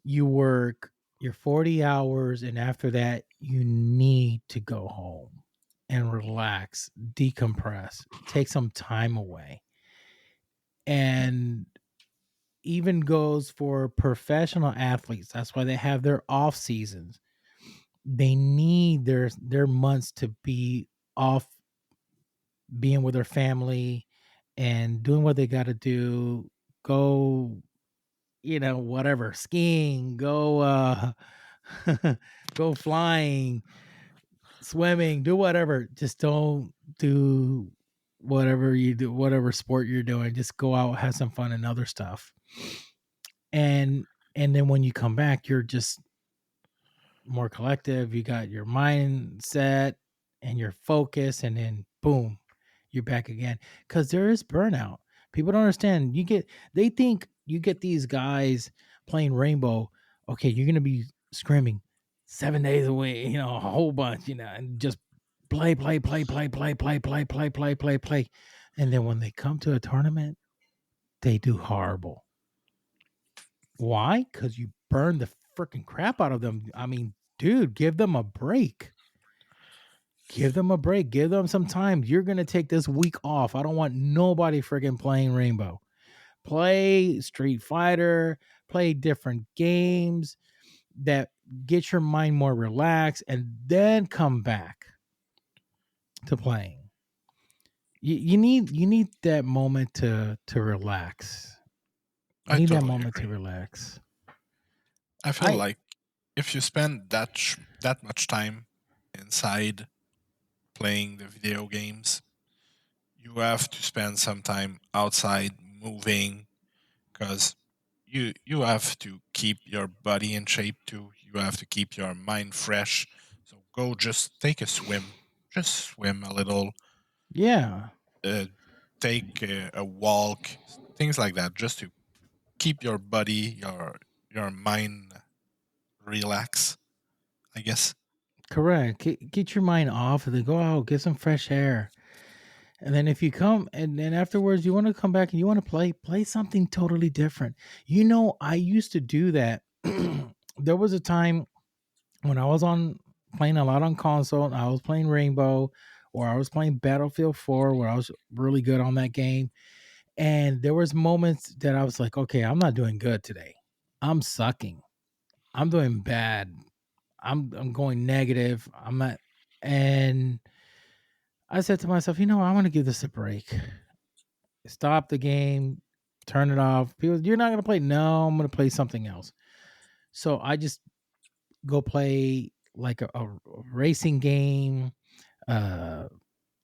you work your 40 hours, and after that you need to go home and relax, decompress, take some time away. And even goes for professional athletes. That's why they have their off seasons. They need their months to be off, being with their family and doing what they got to do. Go, whatever, skiing, go go flying, swimming, do whatever. Just don't do whatever you do, whatever sport you're doing. Just go out, have some fun and other stuff. And then when you come back, you're just more collective. You got your mindset and your focus, and then boom, you're back again. Because there is burnout. People don't understand. They think you get these guys playing Rainbow. Okay, you're gonna be scrimming 7 days a week, a whole bunch, and just play, play, play, play, play, play, play, play, play, play, play. And then when they come to a tournament, they do horrible. Why? Because you burn the freaking crap out of them. I mean, dude, give them a break. Give them a break. Give them some time. You're going to take this week off. I don't want nobody freaking playing Rainbow. Play Street Fighter, play different games that get your mind more relaxed, and then come back to playing. you need that moment to relax. You I need that totally moment to agree. relax. I feel I like if you spend that much time inside playing the video games, you have to spend some time outside moving because you have to keep your body in shape too. You have to keep your mind fresh. So go just take a swim, just swim a little, yeah, uh, take a walk, things like that, just to keep your body, your mind relax. I guess. correct. Get your mind off and then go out, get some fresh air. And then if you come and then afterwards you want to come back and you want to play something totally different. I used to do that. There was a time when I was on playing a lot on console and I was playing Rainbow or I was playing Battlefield 4 where I was really good on that game. And there was moments that I was like, okay, I'm not doing good today. I'm sucking. I'm doing bad. I'm going negative. I'm not and I said to myself, I want to give this a break. Stop the game, turn it off. People, you're not gonna play. No, I'm gonna play something else. So I just go play like a racing game, uh,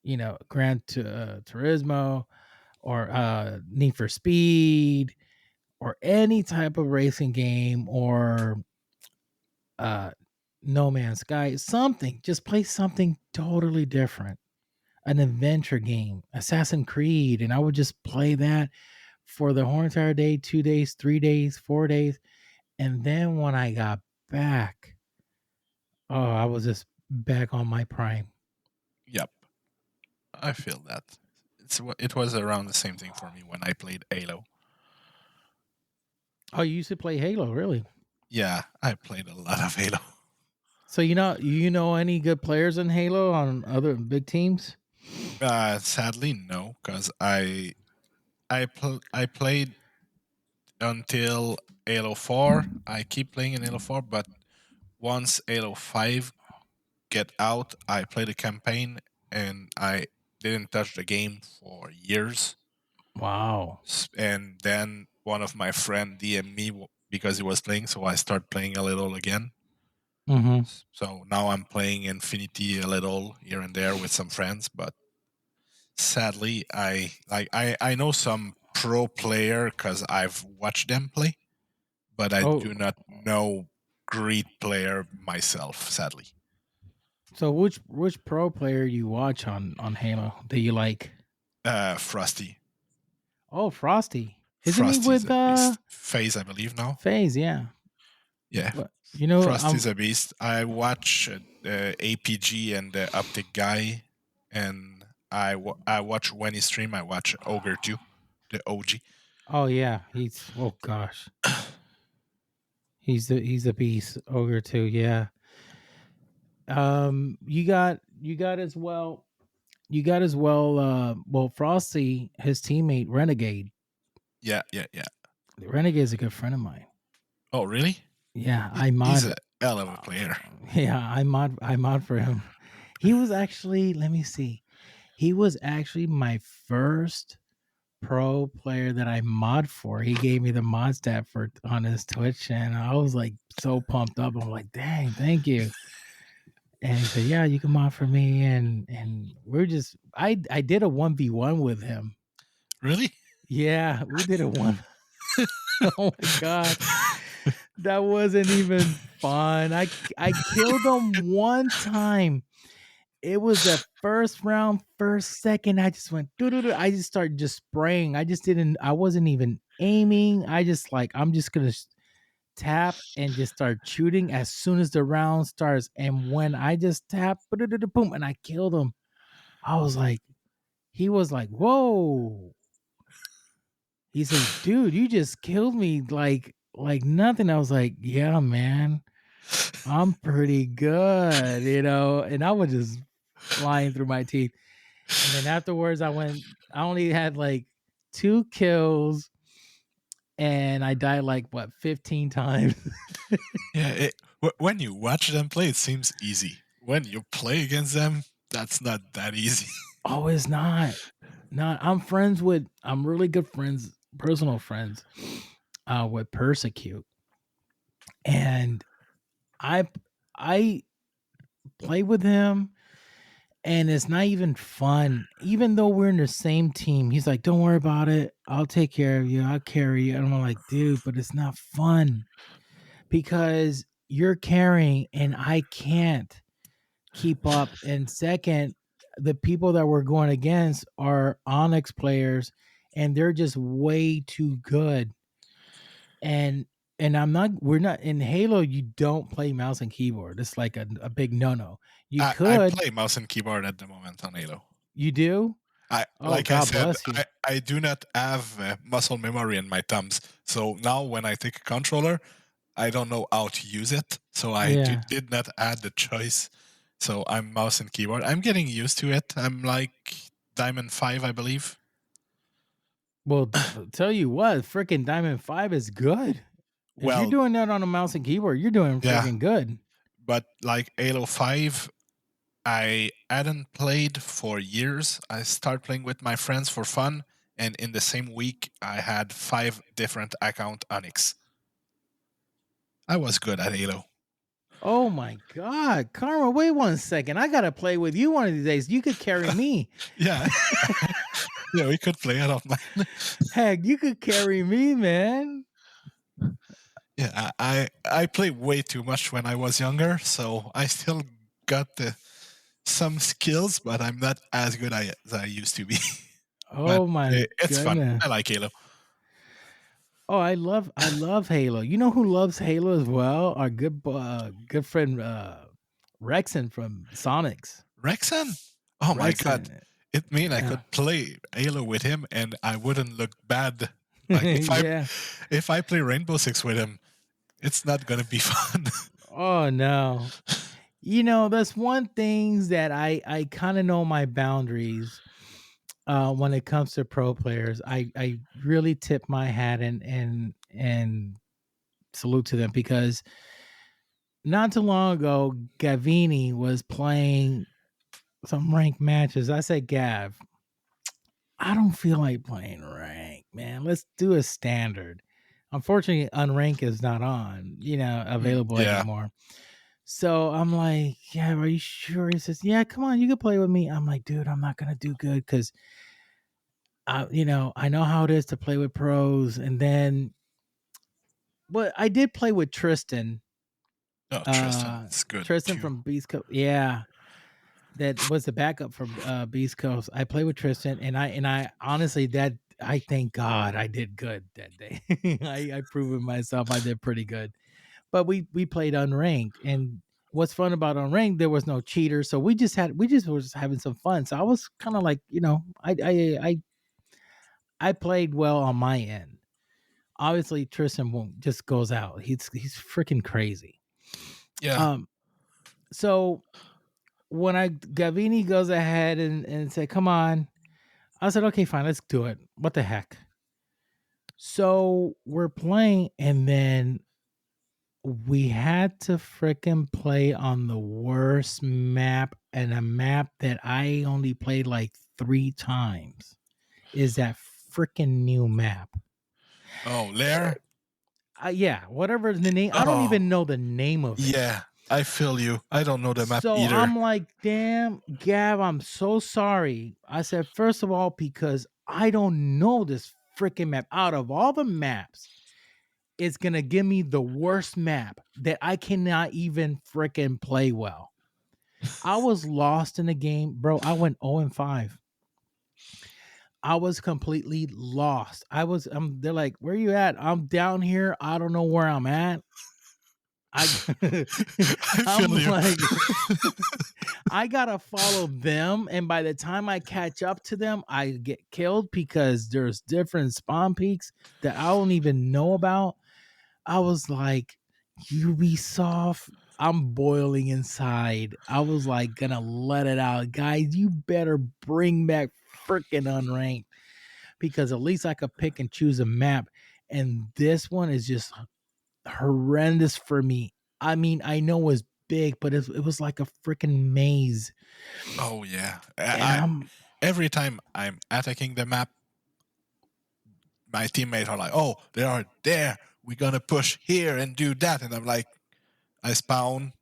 Turismo or Need for Speed or any type of racing game or uh, No Man's Sky, something. Just play something totally different, an adventure game, Assassin's Creed, and I would just play that for the whole entire day, 2 days, 3 days, 4 days. And then when I got back, oh, I was just back on my prime. Yep, I feel that. It was around the same thing for me when I played Halo. Oh, you used to play Halo, really? Yeah, I played a lot of Halo. So you know any good players in Halo on other big teams? Sadly, no, because I played until Halo 4. I keep playing in Halo 4, but once Halo 5 get out, I played a campaign and I didn't touch the game for years. Wow. And then one of my friend DM'd me because he was playing, so I start playing a little again. Mm-hmm. So now I'm playing Infinity a little here and there with some friends, but sadly, I know some pro player because I've watched them play, but I Oh, do not know great player myself. Sadly, so which pro player you watch on Halo that you like? Frosty. Oh, Frosty. Isn't he Frosty's with a beast. Phase, I believe now. FaZe? Yeah. Yeah, But Frosty's a beast. I watch APG and the Optic guy, and I watch when he stream. I watch Ogre too, the OG. oh yeah, oh gosh. He's a beast ogre too, yeah. You got as well. You got as well. Well, Frosty, his teammate Renegade. Yeah, yeah, yeah. Renegade's a good friend of mine. Oh, really? Yeah, He, I he's mod. a hell of a player. Yeah, I mod for him. He was actually. Let me see. He was actually my first pro player that I mod for. He gave me the mod stat for on his Twitch, and I was like so pumped up. I'm like, dang, thank you. And he said, "Yeah, you can mod for me." And we're just I did a 1v1 with him. Really? Yeah, we did a one. Oh my god. That wasn't even fun. I killed him one time. It was the first round, first second. I just went doo-doo-doo. I just started just spraying. I wasn't even aiming. I just like I'm just gonna tap and just start shooting as soon as the round starts. And when I just tap, boom, and I killed him, I was like, he was like, whoa. He says, dude, you just killed me like nothing. I was like, yeah, man, I'm pretty good. And I was just flying through my teeth. And then afterwards, I only had like 2 kills and I died like what 15 times. Yeah. When you watch them play, it seems easy. When you play against them, that's not that easy. Oh, it's not. No, I'm really good friends, personal friends, with Persecute, and I I play with him, and it's not even fun. Even though we're in the same team, he's like, "Don't worry about it. I'll take care of you. I'll carry you." And I'm like, "Dude, but it's not fun because you're carrying, and I can't keep up." And second, the people that we're going against are Onyx players, and they're just way too good. And I'm not. We're not in Halo. You don't play mouse and keyboard. It's like a big no. You I could. play mouse and keyboard at the moment on Halo. You do. Oh, Like I God said, bless you. I do not have muscle memory in my thumbs. So now when I take a controller, I don't know how to use it. So Yeah. did not add the choice. So I'm mouse and keyboard. I'm getting used to it. I'm like Diamond 5, I believe. Well, tell you what, freaking Diamond 5 is good. If you're Well, doing that on a mouse and keyboard, you're doing yeah. freaking good. But like Halo 5, I hadn't played for years. I started playing with my friends for fun, and in the same week, I had 5 different account Onyx. I was good at Halo. Oh my God, Karma, wait 1 second. I gotta play with you one of these days. You could carry me. Yeah. Yeah, we could play. I don't mind. Heck, you could carry me, man. Yeah, I played way too much when I was younger, so I still got some skills, but I'm not as good as I used to be. But Oh my it's fun. goodness. I like Halo. Oh, I love Halo. You know who loves Halo as well? Our good friend Rexon from Sonics. Rexon? Oh my god. Rexon. It mean I Yeah. could play Halo with him and I wouldn't look bad. Like Yeah. if I play Rainbow Six with him, it's not gonna be fun. Oh no. You know, that's one thing that I kind of know my boundaries when it comes to pro players. I really tip my hat and salute to them because not too long ago, Gavini was playing some ranked matches. I said, Gav, I don't feel like playing rank, man. Let's do a standard. Unfortunately, unrank is not available Yeah. anymore. So I'm like, yeah, are you sure? He says, yeah, come on, you can play with me. I'm like, dude, I'm not gonna do good because I know how it is to play with pros. And then, but I did play with Tristan. Oh, Tristan, it's good. Tristan too. from Beast Coast. Yeah. That was the backup from Beast Coast. I played with Tristan and I honestly I thank God I did good that day. I proven myself I did pretty good. But we played unranked, and what's fun about unranked, there was no cheaters, so we just was having some fun. So I was kind of like, I played well on my end. Obviously, Tristan won't just goes out. He's freaking crazy. Yeah. So when Gavini goes ahead and said, "Come on," I said, "Okay, fine, let's do it. What the heck?" So we're playing, and then we had to frickin' play on the worst map, and a map that I only played like 3 times. Is that frickin' new map? Oh, Lair? Yeah, whatever the name. I don't even know the name of it. Yeah, I feel you. I don't know the map So either. I'm like, damn, Gav, I'm so sorry. I said, first of all, because I don't know this freaking map. Out of all the maps, it's gonna give me the worst map that I cannot even freaking play well. I was lost in the game, bro. I went 0-5. I was completely lost. They're like, where you at? I'm down here. I don't know where I'm at. I I'm feel you. like, I gotta follow them, and by the time I catch up to them, I get killed because there's different spawn peaks that I don't even know about. I was like, Ubisoft, I'm boiling inside. I was like, gonna let it out, guys. You better bring back freaking unranked because at least I could pick and choose a map, and this one is just horrendous for me. I mean, I know it was big, but it was like a freaking maze. Oh yeah, And every time I'm attacking the map, my teammates are like, "Oh, they are there. We're gonna push here and do that," and I'm like, I spawn.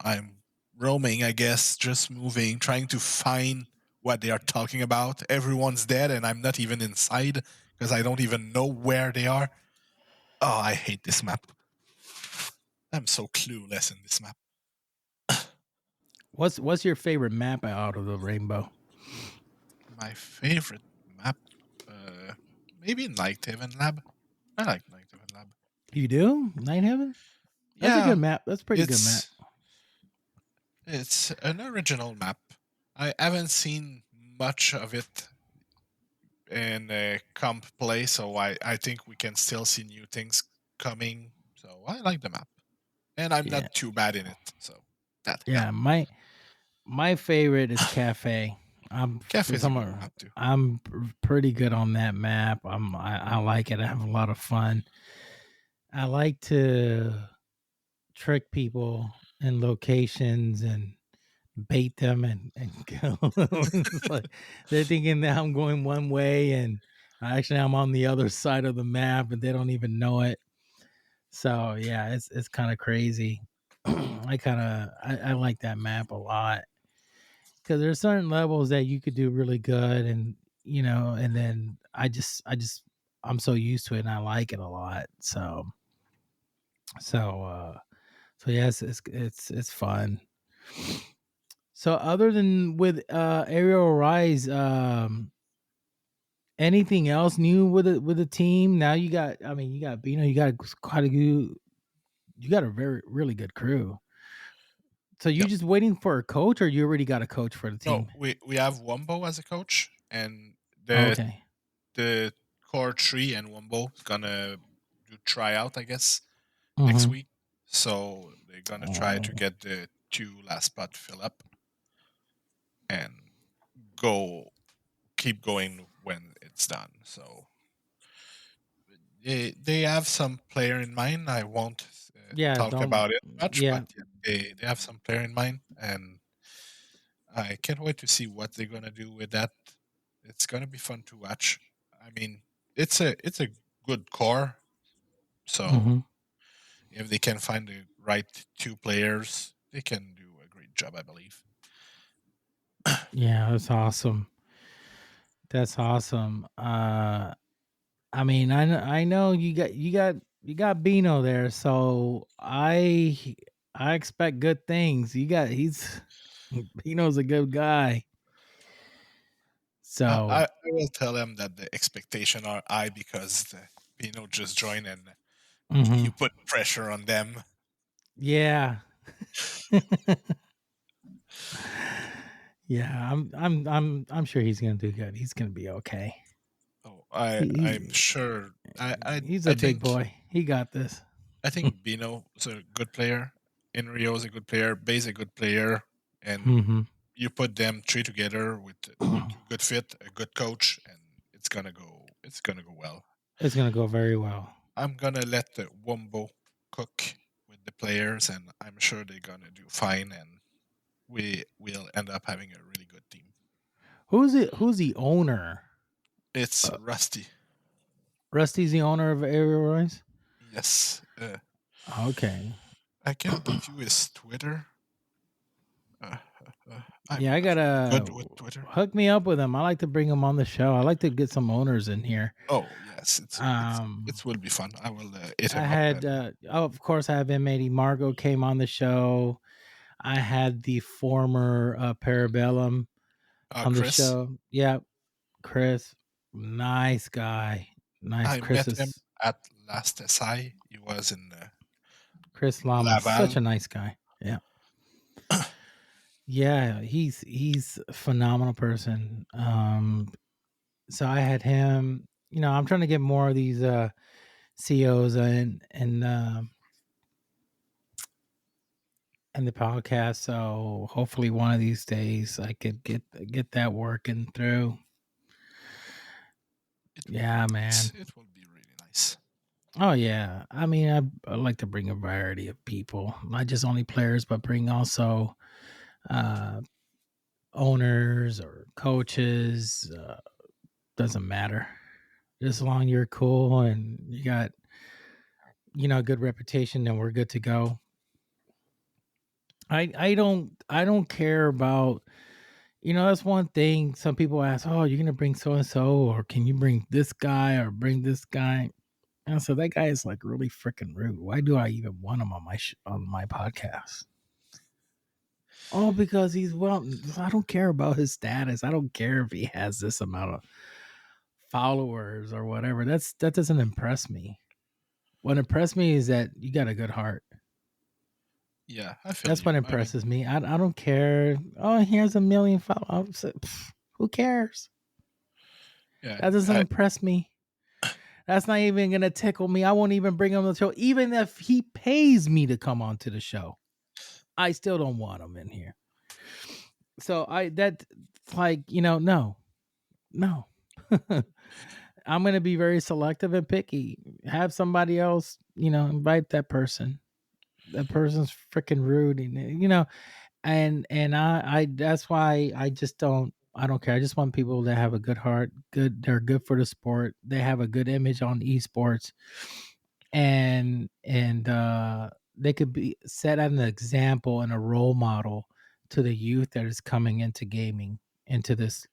I'm roaming, I guess, just moving, trying to find what they are talking about. Everyone's dead, and I'm not even inside because I don't even know where they are. Oh, I hate this map. I'm so clueless in this map. What's your favorite map out of the Rainbow? My favorite map, maybe Night Haven Lab. I like Night Haven Lab. You do? Night Heaven? That's a Yeah, good map. That's a pretty good map. it's an original map. I haven't seen much of it in comp play, so I think we can still see new things coming. So I like the map, and I'm Yeah. not too bad in it. So that Yeah, helped. my favorite is Cafe. I'm Cafe for is a some good map too. I'm pretty good on that map. I like it. I have a lot of fun. I like to trick people in locations and bait them and kill them. It's like they're thinking that I'm going one way and actually I'm on the other side of the map and they don't even know it. So yeah, it's kind of crazy. I like that map a lot because there's certain levels that you could do really good, and and then I'm so used to it and I like it a lot. So yes, it's fun. So other than with Aerial Rise, anything else new with the team? Now you got, I mean, you got you got quite a good, you got a very really good crew. So you Yep. just waiting for a coach, or you already got a coach for the No, team? we have Wombo as a coach, and Okay. the core tree and Wombo is gonna do tryout, I guess, next Mm-hmm. week. So they're gonna try to get the two last spot fill up and go keep going when it's done. So they have some player in mind. I won't Yeah. talk Don't. about it much, Yeah. but yeah, they have some player in mind, and I can't wait to see what they're gonna do with that. It's gonna be fun to watch. I mean, it's a good core. So Mm-hmm. if they can find the right two players, they can do a great job, I believe. Yeah. That's awesome. That's awesome. I mean, I know you got Bino there, so I expect good things. He's Bino's a good guy. So I will tell them that the expectation are high because just joined and mhm. you put pressure on them. Yeah. Yeah, I'm sure he's gonna do good. He's gonna be okay. Oh, I'm He, sure. he's I a big think boy. He got this. I think Bino is a good player. Enrio is a good player. Bay's a good player, and Hmm. you put them three together with two good fit, a good coach, and it's gonna go. It's gonna go well. It's gonna go very well. I'm gonna let the Wombo cook with the players, and I'm sure they're gonna do fine, and we will end up having a really good team. Who's the owner? It's Uh, Rusty. Rusty's the owner of Aerial Rise. Yes. Okay. I can give you his Twitter. Uh, I'm Yeah, I not really gotta good with Twitter. hook me up with him. I like to bring him on the show. I like to get some owners in here. Oh yes, Um, it will be fun. I will hit I him up had, and of course, I have M80 Margot came on the show. I had the former Parabellum on the Chris. show. Yeah, Chris, nice guy. Nice. I met him at last SI. He was in Chris Lama, such Laval. a nice guy. Yeah. Yeah, he's a phenomenal person. So I had him. I'm trying to get more of these CEOs and the podcast. So hopefully one of these days I could get that working through. It will be Yeah, nice. man. It will be really nice. Oh yeah. I mean, I like to bring a variety of people, not just only players, but bring also uh, owners or coaches, doesn't matter. Just as long you're cool and you got, a good reputation, then we're good to go. I don't care about, that's one thing. Some people ask, "Oh, you're gonna bring so and so, or can you bring this guy or bring this guy?" And so that guy is like really freaking rude. Why do I even want him on my podcast? Oh, because he's I don't care about his status. I don't care if he has this amount of followers or whatever. That doesn't impress me. What impressed me is that you got a good heart. Yeah, I feel That's you. what I mean, impresses me. I don't care. Oh, he has a million followers. Who cares? yeah, That doesn't impress me. That's not even gonna tickle me. I won't even bring him to the show, even if he pays me to come onto the show. I still don't want him in here. So no. I'm gonna be very selective and picky. Have somebody else, invite that person. That person's freaking rude, and I that's why I don't care. I just want people that have a good heart, they're good for the sport, they have a good image on esports, and they could be set as an example and a role model to the youth that is coming into gaming, into this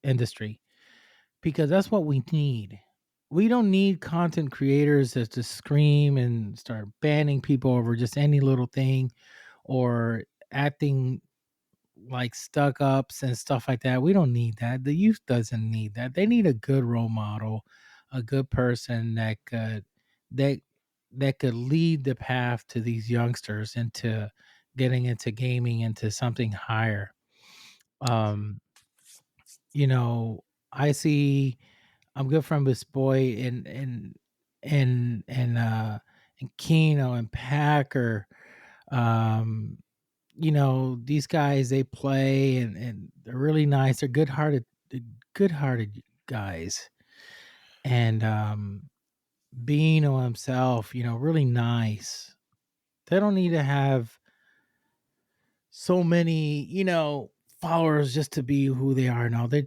industry, because that's what we need. We don't need content creators that just scream and start banning people over just any little thing, or acting like stuck ups and stuff like that. We don't need that. The youth doesn't need that. They need a good role model, a good person that that could lead the path to these youngsters into getting into gaming, into something higher. Um, you know, I see I'm good friend with this boy and Keno and Packer. Um, these guys, they play and they're really nice. They're good hearted guys. And Beano himself, really nice. They don't need to have so many, followers just to be who they are. No, they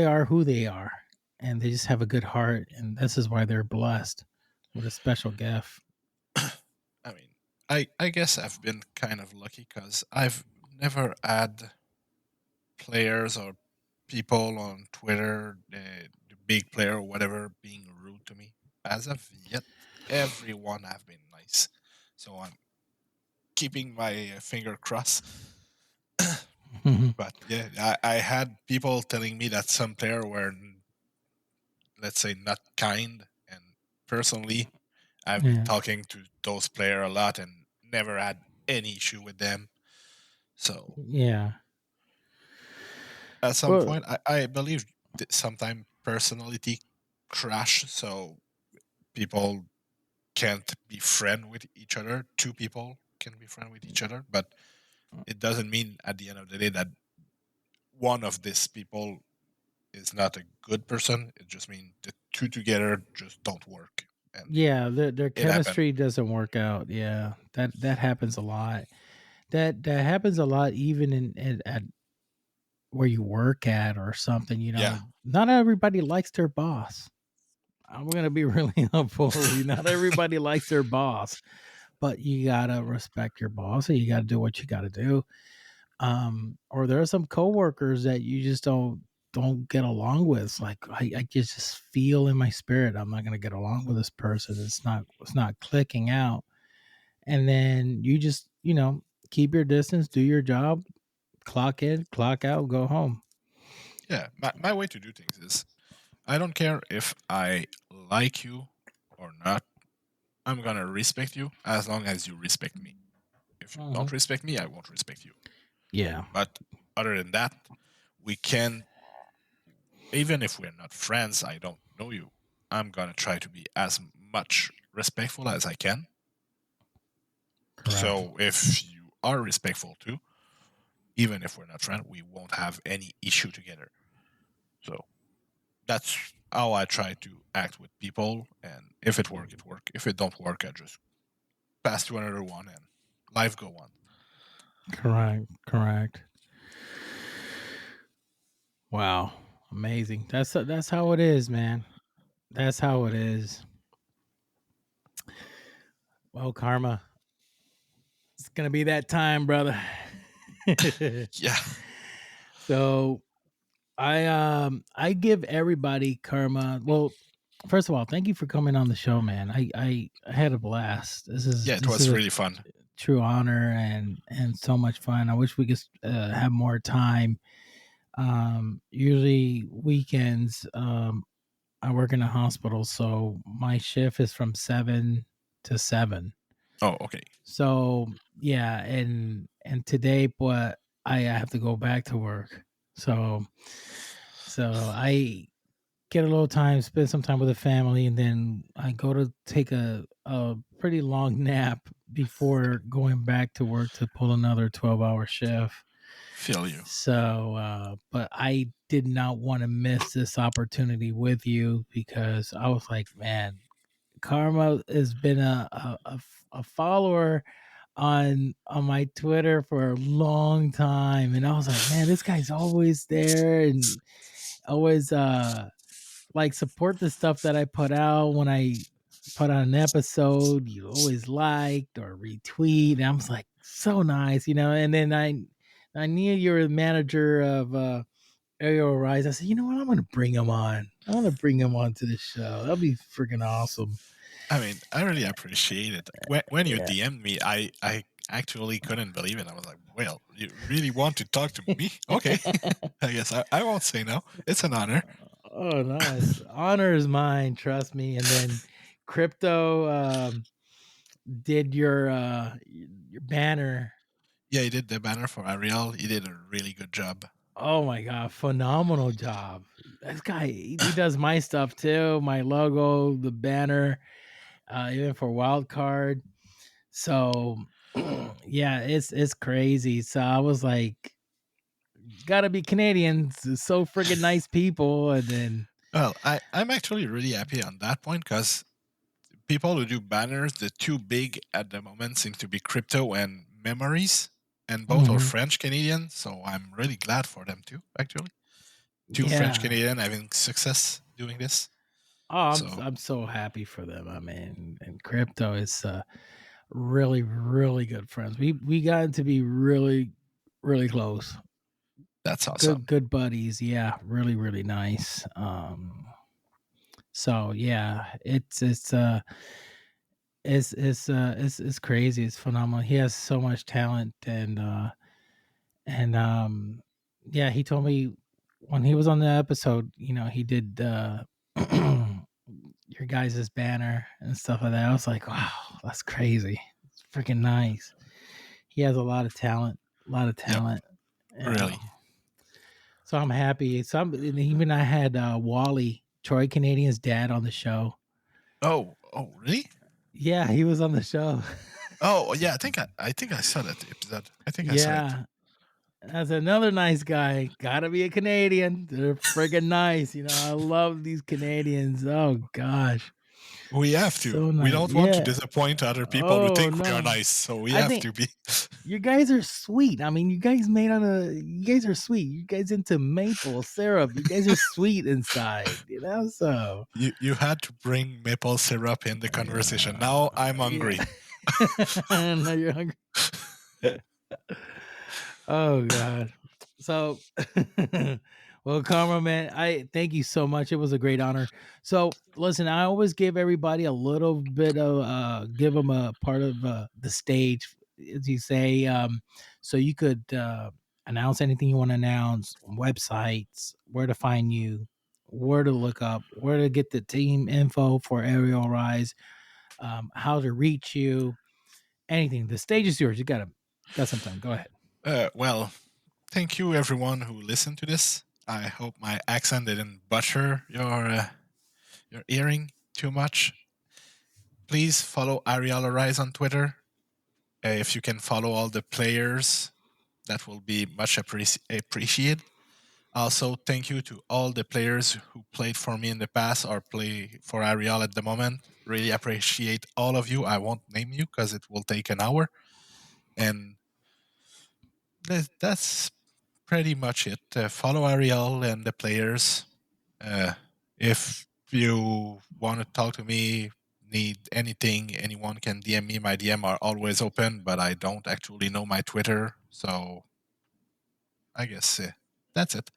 are who they are. And they just have a good heart. And this is why they're blessed with a special gift. I mean, I guess I've been kind of lucky because I've never had players or people on Twitter, the big player or whatever, being rude to me. As of yet, everyone have been nice. So I'm keeping my finger crossed. But yeah, I had people telling me that some player were, let's say, not kind. And personally, I've been Yeah. talking to those players a lot and never had any issue with them. So Yeah. at some Well, point, I believe that sometime personality crash. So people can't be friend with each other. Two people can be friend with each other, but it doesn't mean at the end of the day that one of these people is not a good person. It just means the two together just don't work, and yeah, their it happened. chemistry doesn't work out. Yeah, that happens a lot. That happens a lot, even at where you work at or something. Yeah, Not everybody likes their boss. I'm gonna be really helpful with you. Not everybody likes their boss, but you gotta respect your boss, and you gotta do what you gotta do. Or there are some coworkers that you just don't get along with. It's like I just feel in my spirit I'm not gonna get along with this person. It's not clicking out. And then you just, keep your distance, do your job, clock in, clock out, go home. yeah. My way to do things is I don't care if I like you or not. I'm gonna respect you as long as you respect me. If you Mhm. don't respect me, I won't respect you. Yeah. But other than that, we can, even if we're not friends, I don't know you. I'm gonna try to be as much respectful as I can. Correct. So if you are respectful too, even if we're not friends, we won't have any issue together. So that's how I try to act with people. And if it work, it work. If it don't work, I just pass to another one and life go on. Correct. Correct. Wow, amazing. That's how it is, man. That's how it is. Well, Karma, it's gonna be that time, brother. Yeah. So I give everybody Karma. Well, first of all, thank you for coming on the show, man. I had a blast. Yeah, it This was is a really fun. true honor and so much fun. I wish we could have more time. Usually weekends, I work in a hospital, so my shift is from 7 to 7. Oh, okay. So yeah, and today, but I have to go back to work. So I get a little time, spend some time with the family, and then I go to take a pretty long nap before going back to work to pull another 12-hour shift. Feel you. So, but I did not want to miss this opportunity with you because I was like, man, Karma has been a follower on my Twitter for a long time, and I was like, man, this guy's always there and always like support the stuff that I put out. When I put out an episode, you always liked or retweet, and I was like, so nice, and then I knew you were the manager of Arial Rise. I said, you know what, I'm gonna bring him on. I'm gonna bring him on to the show. That'll be freaking awesome. I mean, I really appreciate it. When you Yeah. DM'd me, I actually couldn't believe it. I was like, well, you really want to talk to me? Okay. I guess I won't say no. It's an honor. Oh, nice. Honor is mine, trust me. And then Crypto did your banner. Yeah, he did the banner for Arial. He did a really good job. Oh my god, phenomenal job. This guy, he does my stuff too, my logo, the banner, even for wild card. So yeah, it's crazy. So I was like, gotta be Canadians, so friggin' nice people. And then Well, I'm actually really happy on that point because people who do banners, the two big at the moment seem to be Crypto and Memories, and both are Mhm. French Canadian. So I'm really glad for them too. Actually, two French Yeah. Canadian having success doing this. Oh, So I'm so happy for them. I mean, and Crypto is really really good friends. We got to be really really close. that's awesome. Good buddies. Yeah, really really nice. So yeah, it's crazy. It's phenomenal. He has so much talent and yeah, he told me when he was on the episode, he did your guys' banner and stuff like that. I was like, wow, that's crazy. It's freaking nice. He has a lot of talent, a lot of Yep, talent. really. So I'm happy. And even I had Wally, Troy Canadian's dad, on the show. Oh, really? Yeah, he was on the show. Oh, yeah. I think I saw that episode. I think I saw it. Yeah. That's another nice guy. Gotta be a Canadian. They're freaking nice. I love these Canadians. Oh gosh. We have to. So We nice. don't want to Yeah. disappoint other people who Oh think we are no. nice, so we I have think to be. you guys are sweet. I mean, you guys are sweet. You guys into maple syrup. You guys are sweet inside, so You had to bring maple syrup in the conversation. Now I'm hungry. Yeah. Now you're hungry. Oh god. So well, Karma, man, I thank you so much. It was a great honor. So listen, I always give everybody a little bit of give them a part of the stage, as you say, so you could announce anything you want to announce, websites, where to find you, where to look up, where to get the team info for Arial Rise, how to reach you, anything. The stage is yours. You got some time. Go ahead. Well, thank you everyone who listened to this. I hope my accent didn't butcher your hearing too much. Please follow Arial Rise on Twitter. If you can follow all the players, that will be much appreciated. Also, thank you to all the players who played for me in the past or play for Arial at the moment. Really appreciate all of you. I won't name you because it will take an hour. And that's pretty much it. Follow Arial and the players. If you want to talk to me, need anything, anyone can DM me. My DM are always open, but I don't actually know my Twitter, so I guess that's it.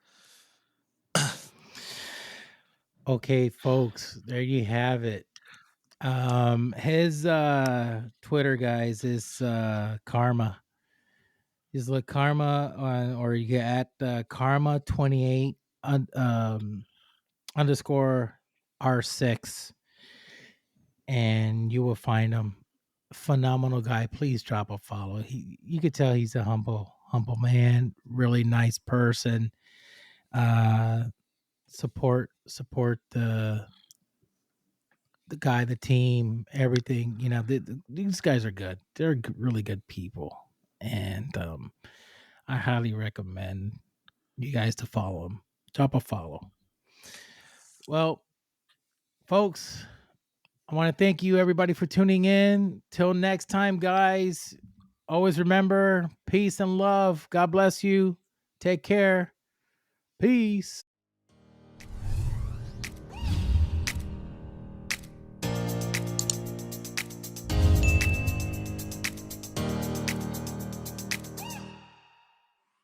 Okay, folks, there you have it. His Twitter, guys, is Karma. He's like Karma or you get at Karma 28 underscore R6, and you will find him. Phenomenal guy. Please drop a follow. You could tell he's a humble man, really nice person. Support the guy, the team, everything. You know, these guys are good. They're really good people, and I highly recommend you guys to follow him. Drop a follow. Well, folks, I want to thank you everybody for tuning in. Till next time, guys. Always remember peace and love. God bless you. Take care. Peace.